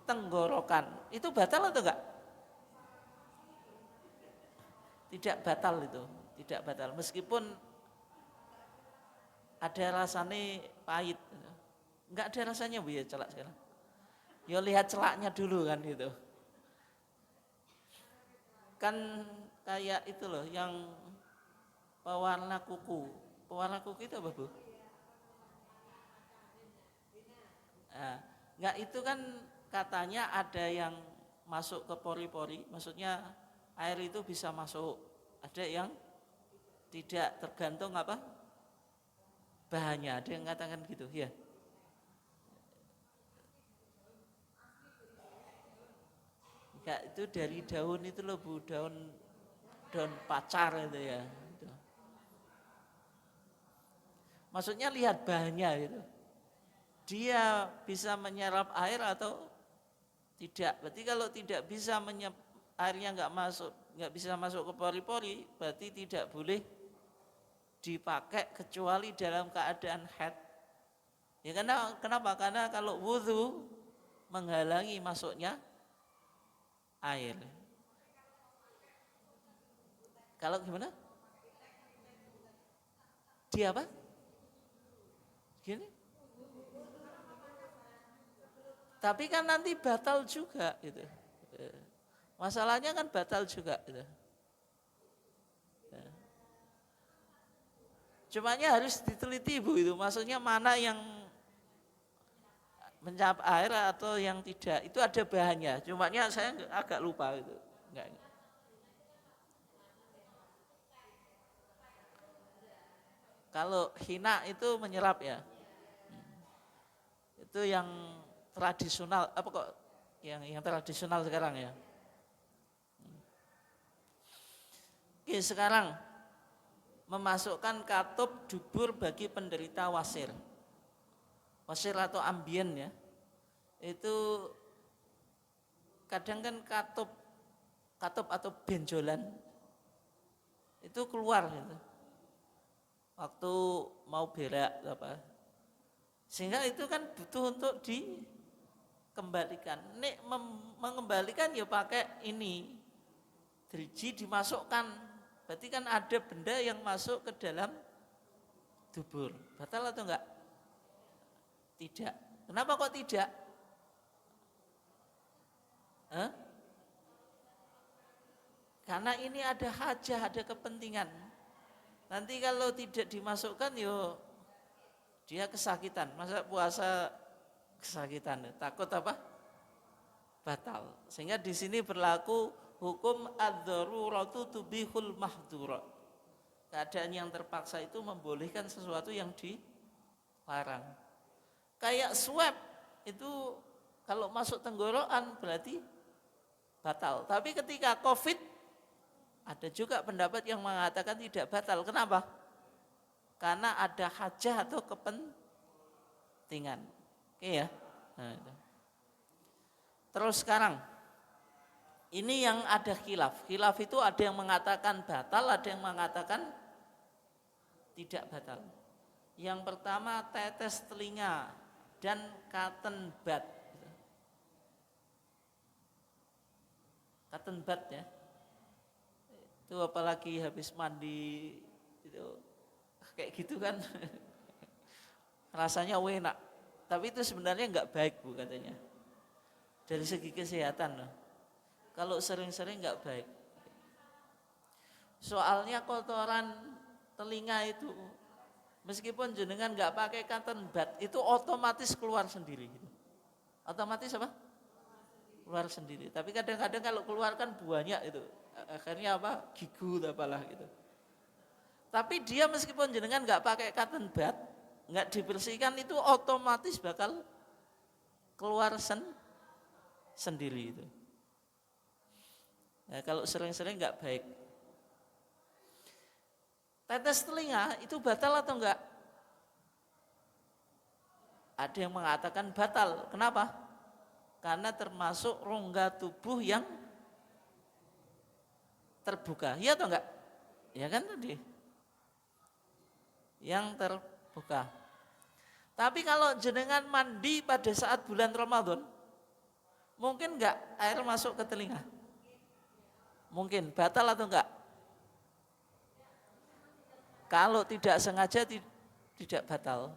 tenggorokan. Itu batal atau enggak? Tidak batal itu, tidak batal. Meskipun ada rasanya pahit. Enggak ada rasanya Bu ya celak sekarang. Ya lihat celaknya dulu kan gitu. Kan kayak itu loh yang pewarna kuku. Pewarna kuku itu apa Bu? Nah, enggak itu kan katanya ada yang masuk ke pori-pori, maksudnya air itu bisa masuk. Ada yang tidak tergantung apa? Bahannya, ada yang katakan gitu, ya. Enggak, itu dari daun itu loh Bu, daun pacar itu ya. Maksudnya lihat bahannya gitu. Dia bisa menyerap air atau tidak. Berarti kalau tidak bisa airnya nggak bisa masuk ke pori-pori, berarti tidak boleh dipakai kecuali dalam keadaan haid. Ya kenapa? Karena kalau wudhu menghalangi masuknya air. Kalau gimana? Dia apa? Gini. Tapi kan nanti batal juga gitu. Masalahnya kan batal juga gitu. Cumanya harus diteliti Bu itu. Maksudnya mana yang menyerap air atau yang tidak. Itu ada bahannya. Cumanya saya agak lupa gitu. Enggak. Kalau hina itu menyerap ya. Itu yang tradisional apa kok yang tradisional sekarang ya. Oke, sekarang memasukkan katup dubur bagi penderita wasir. Wasir atau ambien ya. Itu kadang kan katup atau benjolan itu keluar gitu. Waktu mau berak apa. Sehingga itu kan butuh untuk dikembalikan. Nek mengembalikan ya pakai ini. Driji dimasukkan. Berarti kan ada benda yang masuk ke dalam dubur. Batal atau enggak? Tidak. Kenapa kok tidak? Karena ini ada hajah, ada kepentingan. Nanti kalau tidak dimasukkan yo dia kesakitan. Masa puasa kesakitan? Takut apa? Batal. Sehingga di sini berlaku hukum ad-daruratu tubihul mahdhura. Keadaan yang terpaksa itu membolehkan sesuatu yang dilarang. Kayak swab itu kalau masuk tenggorokan berarti batal. Tapi ketika COVID ada juga pendapat yang mengatakan tidak batal. Kenapa? Karena ada hajah atau kepentingan. Oke ya. Nah, itu. Terus sekarang ini yang ada khilaf. Khilaf itu ada yang mengatakan batal, ada yang mengatakan tidak batal. Yang pertama tetes telinga dan cotton bud. Cotton bud ya. Itu apalagi habis mandi itu kayak gitu kan. Rasanya enak. Tapi itu sebenarnya enggak baik Bu katanya. Dari segi kesehatan loh. Kalau sering-sering enggak baik. Soalnya kotoran telinga itu meskipun jenengan enggak pakai cotton bud itu otomatis keluar sendiri. Otomatis apa? Keluar sendiri. Tapi kadang-kadang kalau keluar kan banyak itu. Akhirnya apa? Gigu atau apalah gitu. Tapi dia meskipun jenengan enggak pakai cotton bud, enggak dibersihkan itu otomatis bakal keluar sendiri itu. Nah, kalau sering-sering enggak baik. Tetes telinga itu batal atau enggak? Ada yang mengatakan batal. Kenapa? Karena termasuk rongga tubuh yang terbuka. Iya atau enggak? Ya kan tadi. Yang terbuka. Tapi kalau jenengan mandi pada saat bulan Ramadan, mungkin enggak air masuk ke telinga? Mungkin. Batal atau enggak? Kalau tidak sengaja tidak batal.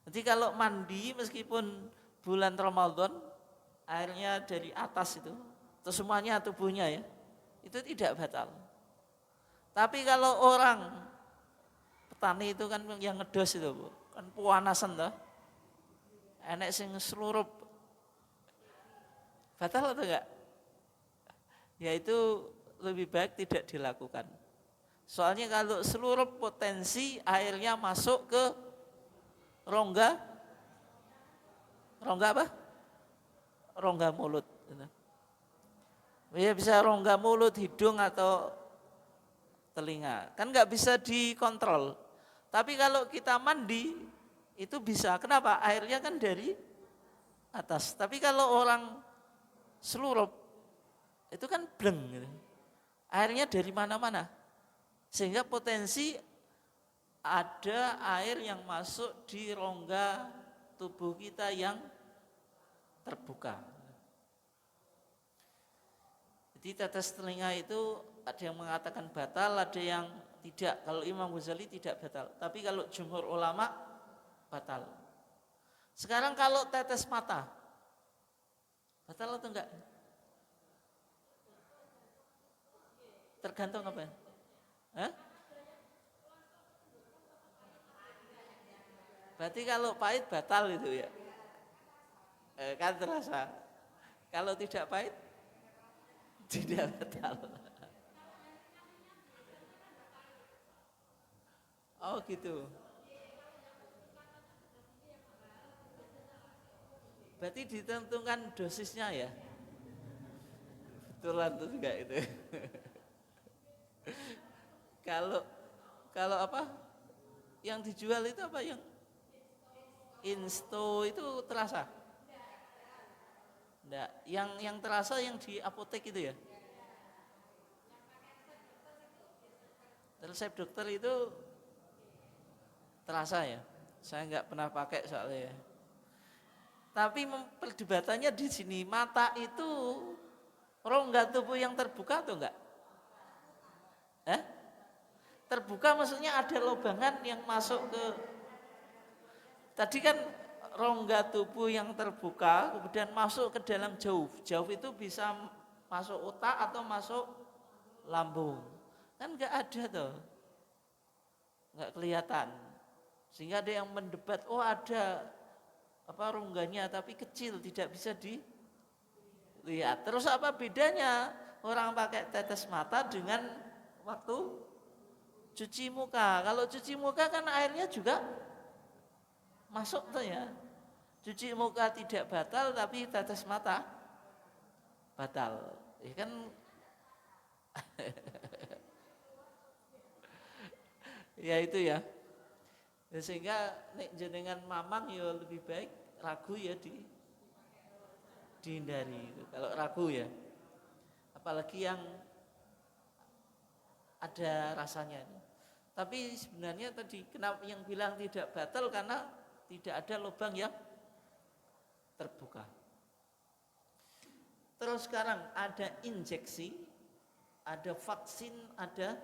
Jadi kalau mandi meskipun bulan Ramadan, airnya dari atas itu, atau semuanya tubuhnya ya, itu tidak batal. Tapi kalau orang petani itu kan yang ngedos itu Bu, kan puanasan toh, enek sing selurup, batal atau enggak? Ya itu lebih baik tidak dilakukan. Soalnya kalau seluruh potensi airnya masuk ke rongga apa? Rongga mulut. Ya bisa rongga mulut, hidung atau telinga. Kan nggak bisa dikontrol. Tapi kalau kita mandi itu bisa. Kenapa? Airnya kan dari atas. Tapi kalau orang seluruh itu kan bleng gitu. Airnya dari mana-mana. Sehingga potensi ada air yang masuk di rongga tubuh kita yang terbuka. Jadi tetes telinga itu ada yang mengatakan batal, ada yang tidak. Kalau Imam Ghazali tidak batal, tapi kalau jumhur ulama batal. Sekarang kalau tetes mata, batal atau enggak? Tergantung apa? Hah? Berarti kalau pahit batal itu ya? Kan terasa. Kalau tidak pahit, tidak batal. Oh gitu. Berarti ditentukan dosisnya ya? Betulan tuh juga itu. Kalau apa? Yang dijual itu apa yang Insto itu terasa? Enggak, yang terasa yang di apotek itu ya? Resep dokter itu terasa ya? Saya enggak pernah pakai soalnya ya. Tapi perdebatannya di sini, mata itu rongga tubuh yang terbuka atau enggak? Terbuka maksudnya ada lobangan yang masuk ke. Tadi kan rongga tubuh yang terbuka kemudian masuk ke dalam jauh. Jauh itu bisa masuk otak atau masuk lambung. Kan enggak ada tuh. nggak kelihatan. Sehingga ada yang mendebat, oh ada rongganya tapi kecil, tidak bisa dilihat. Terus apa bedanya orang pakai tetes mata dengan waktu cuci muka? Kalau cuci muka kan airnya juga masuk tuh ya. Cuci muka tidak batal tapi tetes mata batal. Ya kan ya itu ya. Sehingga nek jenengan mamang ya lebih baik ragu ya dihindari. Kalau ragu ya. Apalagi yang ada rasanya. Tapi sebenarnya tadi kenapa yang bilang tidak batal karena tidak ada lubang yang terbuka. Terus sekarang ada injeksi, ada vaksin, ada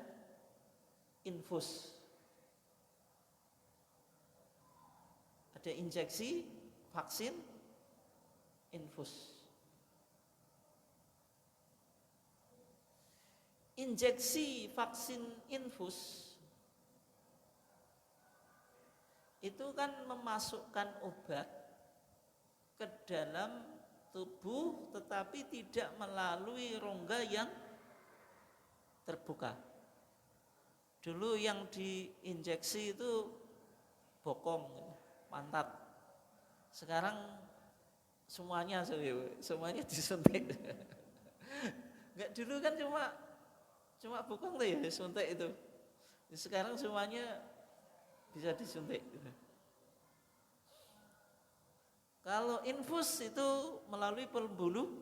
infus. Ada injeksi, vaksin, infus. Injeksi vaksin infus itu kan memasukkan obat ke dalam tubuh tetapi tidak melalui rongga yang terbuka. Dulu yang diinjeksi itu bokong, pantat. Sekarang semuanya disuntik. Enggak, dulu kan cuma bokong tuh ya suntik itu. Sekarang semuanya bisa disuntik. Kalau infus itu melalui pembuluh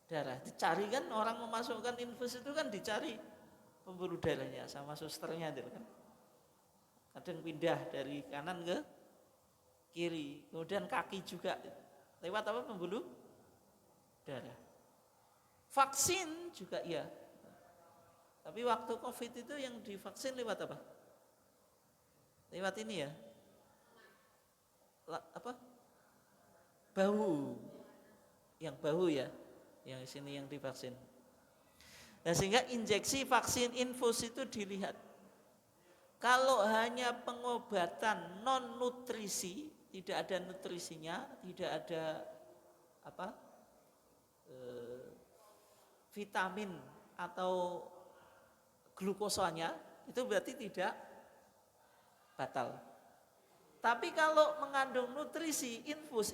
darah. Dicari kan orang memasukkan infus itu kan dicari pembuluh darahnya sama susternya itu kan. Kadang pindah dari kanan ke kiri, kemudian kaki juga lewat apa pembuluh darah. Vaksin juga iya. Tapi waktu Covid itu yang divaksin lewat apa? Lewat ini ya. Bahu. Yang bahu ya. Yang sini yang divaksin. Nah, sehingga injeksi vaksin infus itu dilihat. Kalau hanya pengobatan non nutrisi, tidak ada nutrisinya, tidak ada vitamin atau glukosanya, itu berarti tidak batal. Tapi kalau mengandung nutrisi, infus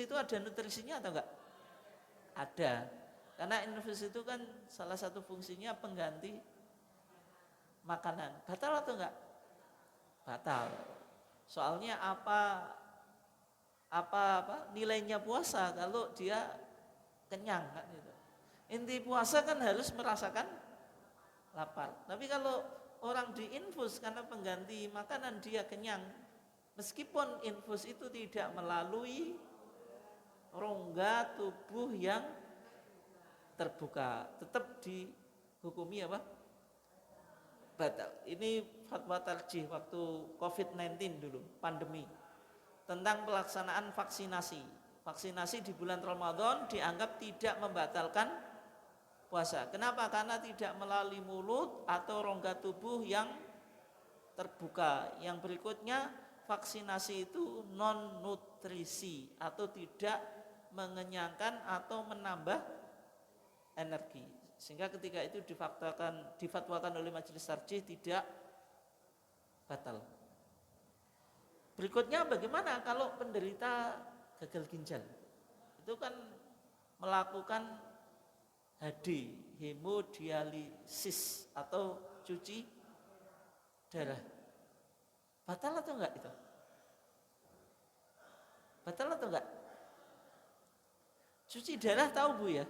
itu ada nutrisinya atau enggak? Ada. Karena infus itu kan salah satu fungsinya pengganti makanan. Batal atau enggak? Batal. Soalnya apa nilainya puasa kalau dia kenyang kan gitu. Inti puasa kan harus merasakan lapar. Tapi kalau orang diinfus karena pengganti makanan dia kenyang, meskipun infus itu tidak melalui rongga tubuh yang terbuka, tetap dihukumi apa? Batal. Ini fatwa tarjih waktu COVID-19 dulu, pandemi, tentang pelaksanaan vaksinasi. Vaksinasi di bulan Ramadan dianggap tidak membatalkan puasa. Kenapa? Karena tidak melalui mulut atau rongga tubuh yang terbuka. Yang berikutnya, vaksinasi itu non nutrisi atau tidak mengenyangkan atau menambah energi. Sehingga ketika itu difatwakan oleh majelis tarjih tidak batal. Berikutnya bagaimana kalau penderita gagal ginjal? Itu kan melakukan HD, hemodialisis atau cuci darah. Batal atau enggak itu? Batal atau enggak? Cuci darah tahu Bu ya?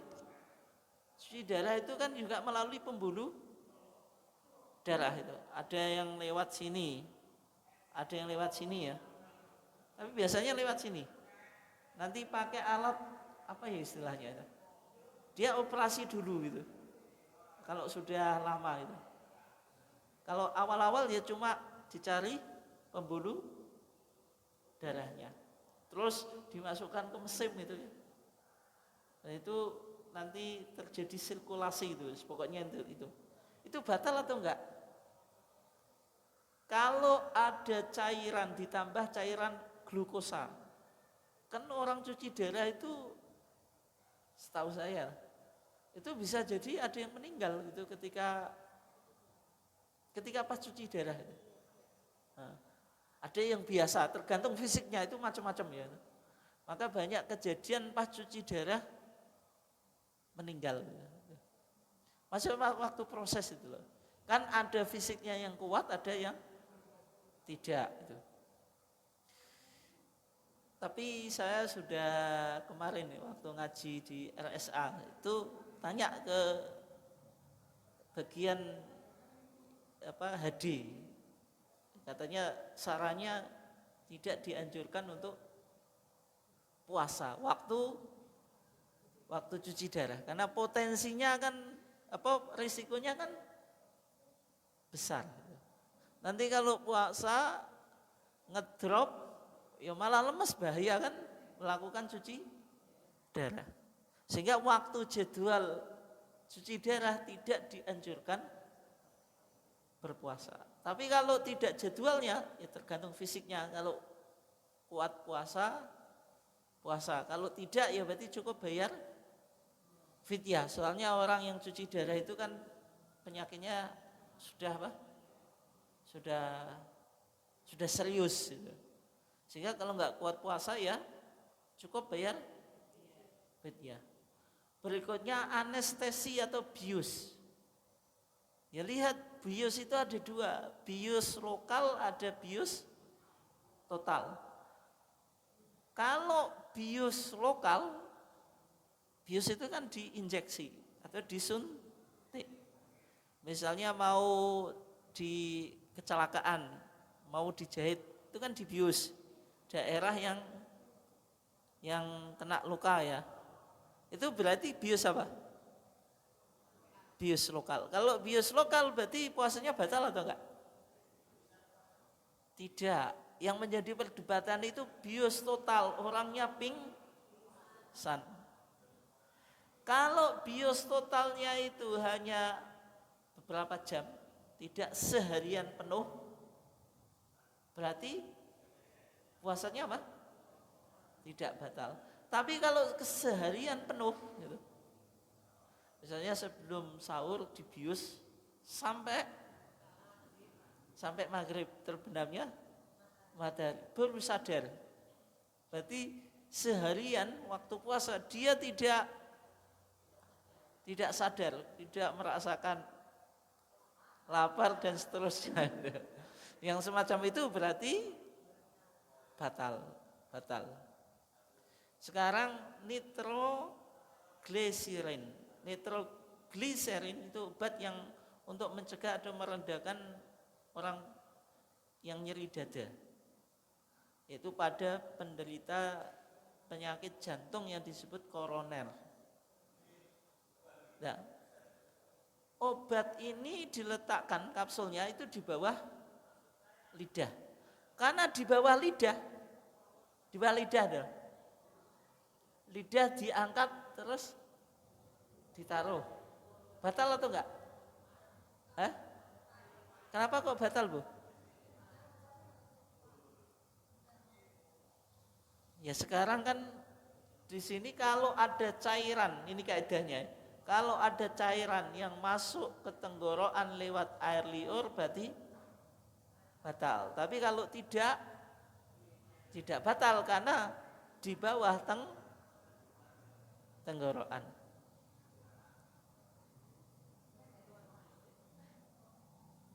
Cuci darah itu kan juga melalui pembuluh darah itu. Ada yang lewat sini, ada yang lewat sini ya. Tapi biasanya lewat sini. Nanti pakai alat apa ya istilahnya itu? Dia operasi dulu gitu. Kalau sudah lama itu. Kalau awal-awal ya cuma dicari pembuluh darahnya. Terus dimasukkan ke mesin gitu ya. Dan itu nanti terjadi sirkulasi itu, pokoknya itu. Itu batal atau enggak? Kalau ada cairan ditambah cairan glukosa, kan orang cuci darah itu setahu saya itu bisa jadi ada yang meninggal gitu ketika pas cuci darah. Nah, ada yang biasa, tergantung fisiknya itu macam-macam ya. Maka banyak kejadian pas cuci darah meninggal. Masih waktu proses itu loh. Kan ada fisiknya yang kuat, ada yang tidak. Gitu. Tapi saya sudah kemarin nih, waktu ngaji di RSA itu tanya ke bagian HD. Katanya sarannya tidak dianjurkan untuk puasa waktu cuci darah karena potensinya kan risikonya kan besar. Nanti kalau puasa ngedrop ya malah lemes, bahaya kan melakukan cuci darah. Sehingga waktu jadwal cuci darah tidak dianjurkan berpuasa. Tapi kalau tidak jadwalnya ya tergantung fisiknya. Kalau kuat puasa. Kalau tidak ya berarti cukup bayar fidyah. Soalnya orang yang cuci darah itu kan penyakitnya sudah serius gitu. Sehingga kalau nggak kuat puasa ya cukup bayar fidyah. Berikutnya anestesi atau bius. Ya lihat, bius itu ada dua, bius lokal, ada bius total. Kalau bius lokal, bius itu kan diinjeksi atau disuntik. Misalnya mau di kecelakaan, mau dijahit, itu kan dibius. Daerah yang kena luka ya. Itu berarti bius apa? Bius lokal. Kalau bius lokal berarti puasanya batal atau enggak? Tidak. Yang menjadi perdebatan itu bius total, orangnya pingsan. Kalau bius totalnya itu hanya beberapa jam, tidak seharian penuh, berarti puasanya apa? Tidak batal. Tapi kalau keseharian penuh, gitu, misalnya sebelum sahur dibius sampai maghrib terbenamnya matahari, baru sadar. Berarti seharian waktu puasa dia tidak sadar, tidak merasakan lapar dan seterusnya. Yang semacam itu berarti batal. Sekarang nitroglycerin itu obat yang untuk mencegah atau merendahkan orang yang nyeri dada. Itu pada penderita penyakit jantung yang disebut koroner. Nah, obat ini diletakkan kapsulnya itu di bawah lidah. Karena di bawah lidah lidah diangkat terus ditaruh. Batal atau enggak? Kenapa kok batal, Bu? Ya sekarang kan di sini kalau ada cairan, ini kaidahnya. Kalau ada cairan yang masuk ke tenggorokan lewat air liur berarti batal. Tapi kalau tidak batal karena di bawah tenggorokan.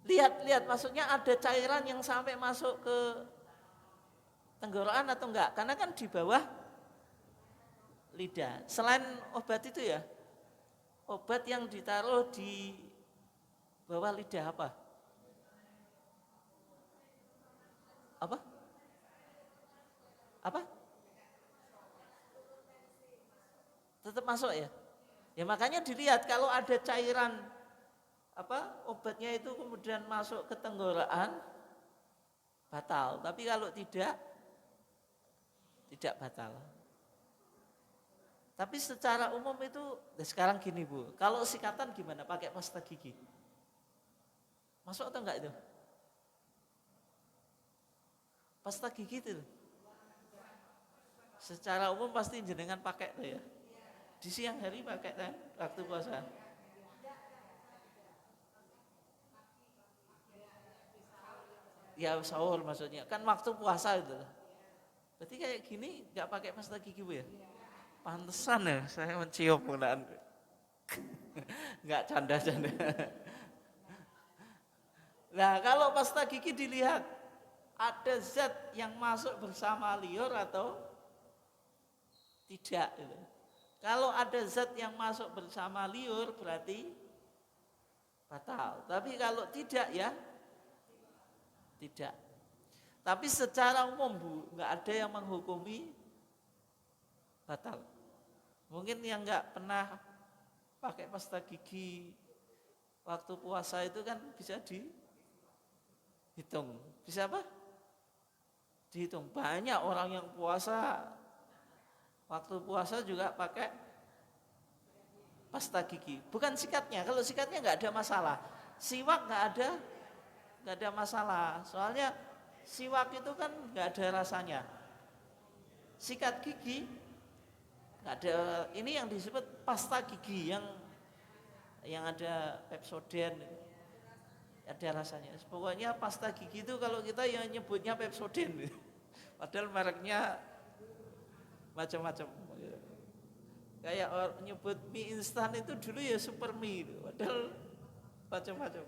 Lihat maksudnya ada cairan yang sampai masuk ke tenggorokan atau enggak? Karena kan di bawah lidah. Selain obat itu ya, obat yang ditaruh di bawah lidah apa? Tetap masuk ya? Ya makanya dilihat kalau ada cairan obatnya itu kemudian masuk ke tenggorokan batal. Tapi kalau tidak batal. Tapi secara umum itu sekarang gini, Bu. Kalau sikatan gimana? Pakai pasta gigi. Masuk atau enggak itu? Pasta gigi itu secara umum pasti jenengan pakai tuh ya. Di siang hari pakai kan waktu puasa. Ya sahur maksudnya. Kan waktu puasa itu. Berarti kayak gini nggak pakai pasta gigi Bu ya? Pantesan ya saya mencium penggunaan. Nggak canda-canda. Nah kalau pasta gigi dilihat ada zat yang masuk bersama liur atau tidak gitu. Kalau ada zat yang masuk bersama liur berarti batal. Tapi kalau tidak ya tidak. Tapi secara umum Bu, nggak ada yang menghukumi batal. Mungkin yang nggak pernah pakai pasta gigi waktu puasa itu kan bisa dihitung. Bisa apa? Dihitung. Banyak orang yang puasa waktu puasa juga pakai pasta gigi. Bukan sikatnya. Kalau sikatnya nggak ada masalah. Siwak nggak ada masalah. Soalnya siwak itu kan nggak ada rasanya. Sikat gigi nggak ada. Ini yang disebut pasta gigi yang ada Pepsodent, ada rasanya. Pokoknya pasta gigi itu kalau kita yang nyebutnya Pepsodent, padahal mereknya macam-macam. Kayak orang nyebut mie instan itu dulu ya super mie itu, padahal macam-macam.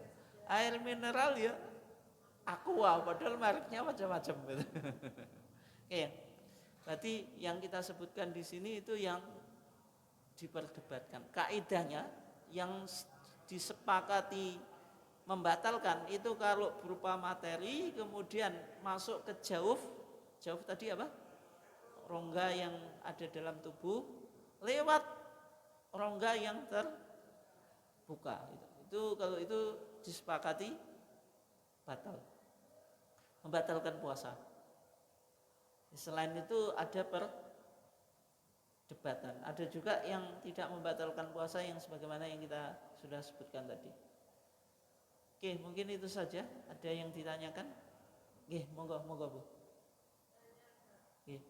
Air mineral ya aqua, padahal mereknya macam-macam. Oke, berarti yang kita sebutkan di sini itu yang diperdebatkan. Kaidahnya yang disepakati membatalkan itu kalau berupa materi kemudian masuk ke jauh tadi apa? Rongga yang ada dalam tubuh lewat rongga yang terbuka. Itu kalau itu disepakati batal. Membatalkan puasa. Selain itu ada perdebatan. Ada juga yang tidak membatalkan puasa yang sebagaimana yang kita sudah sebutkan tadi. Oke, mungkin itu saja. Ada yang ditanyakan? Oke, monggo Bu. Oke.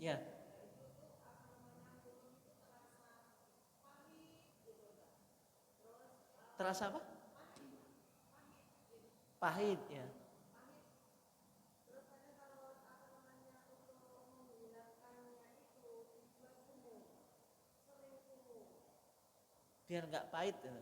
Ya. Terasa apa? Pahit ya. Biar nggak pahit ya.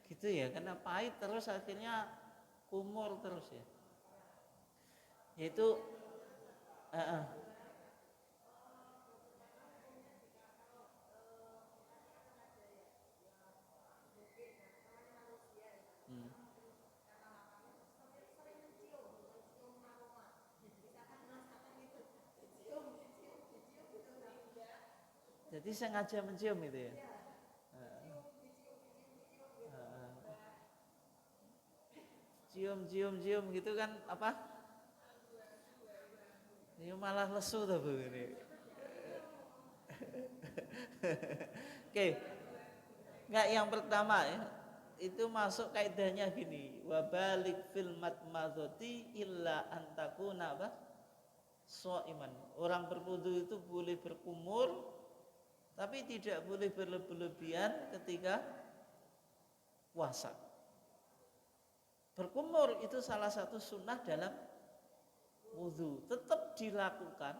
Gitu ya, karena pahit terus akhirnya kumur terus ya. Yaitu jadi sengaja mencium itu ya. Cium gitu kan apa? Ini malah lesu tuh Bu ini. Oke. Enggak, yang pertama ya, itu masuk kaidahnya gini, wabalik fil matmadoti illa antakuna apa? Soiman. Orang berwudu itu boleh berkumur, tapi tidak boleh berlebihan ketika puasa. Berkumur itu salah satu sunnah dalam wudu, tetap dilakukan.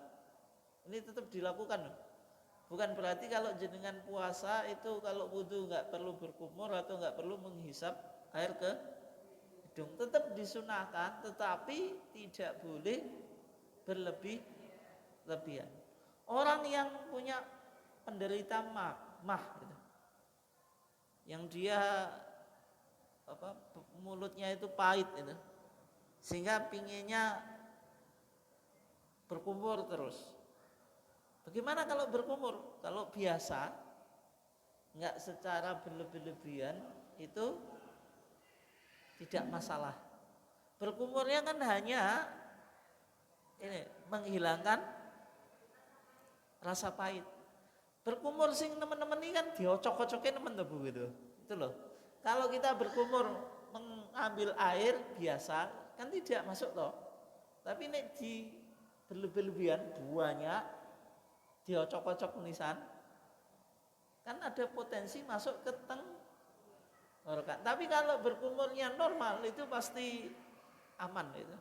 Ini tetap dilakukan. Bukan berarti kalau jenengan puasa itu kalau wudu nggak perlu berkumur atau nggak perlu menghisap air ke hidung. Tetap disunahkan, tetapi tidak boleh berlebihan. Orang yang punya penderita mah gitu, yang dia mulutnya itu pahit itu, sehingga pinginnya berkumur terus. Bagaimana kalau berkumur? Kalau biasa enggak secara berlebihan itu tidak masalah. Berkumurnya kan hanya ini menghilangkan rasa pahit. Berkumur sing teman-teman ini kan diocok-ocokin teman Bu gitu. Itu loh. Kalau kita berkumur mengambil air biasa kan tidak masuk toh. Tapi nek di berlebihan buahnya diocok-ocok nisan kan ada potensi masuk ke tenggorokan. Tapi kalau berkumurnya normal itu pasti aman itu.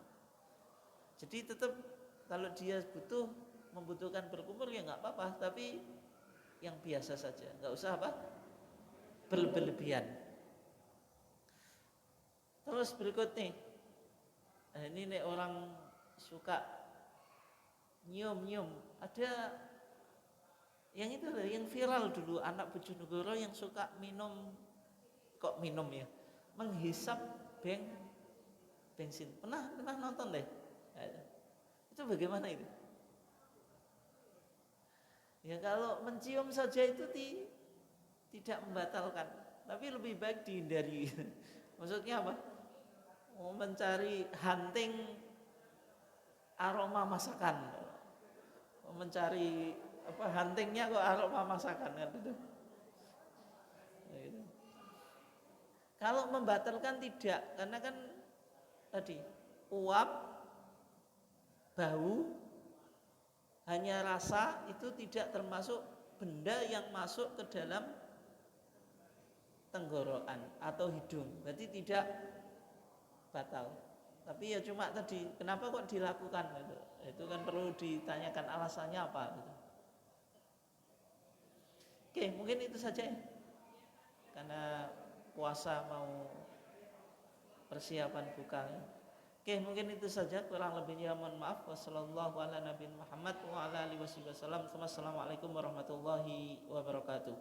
Jadi tetap kalau dia membutuhkan berkumur ya nggak apa-apa, tapi yang biasa saja, nggak usah apa berlebihan. Terus berikut nih, ini nih orang suka nyium, ada yang itu loh, yang viral dulu anak Bojonegoro yang suka minum ya, menghisap bensin. Pernah nonton deh? Itu bagaimana itu? Ya kalau mencium saja itu tidak membatalkan, tapi lebih baik dihindari. Maksudnya apa? Mau mencari hunting aroma masakan, mencari apa huntingnya kok aroma masakan kan itu. Gitu. Kalau membatalkan tidak, karena kan tadi uap, bau, hanya rasa itu tidak termasuk benda yang masuk ke dalam tenggorokan atau hidung, berarti tidak batal. Tapi ya cuma tadi kenapa kok dilakukan itu kan perlu ditanyakan alasannya apa gitu. Oke, mungkin itu saja ya. Karena puasa mau persiapan buka ya. Oke, mungkin itu saja, kurang lebihnya mohon maaf. Wassalamualaikum warahmatullahi wabarakatuh.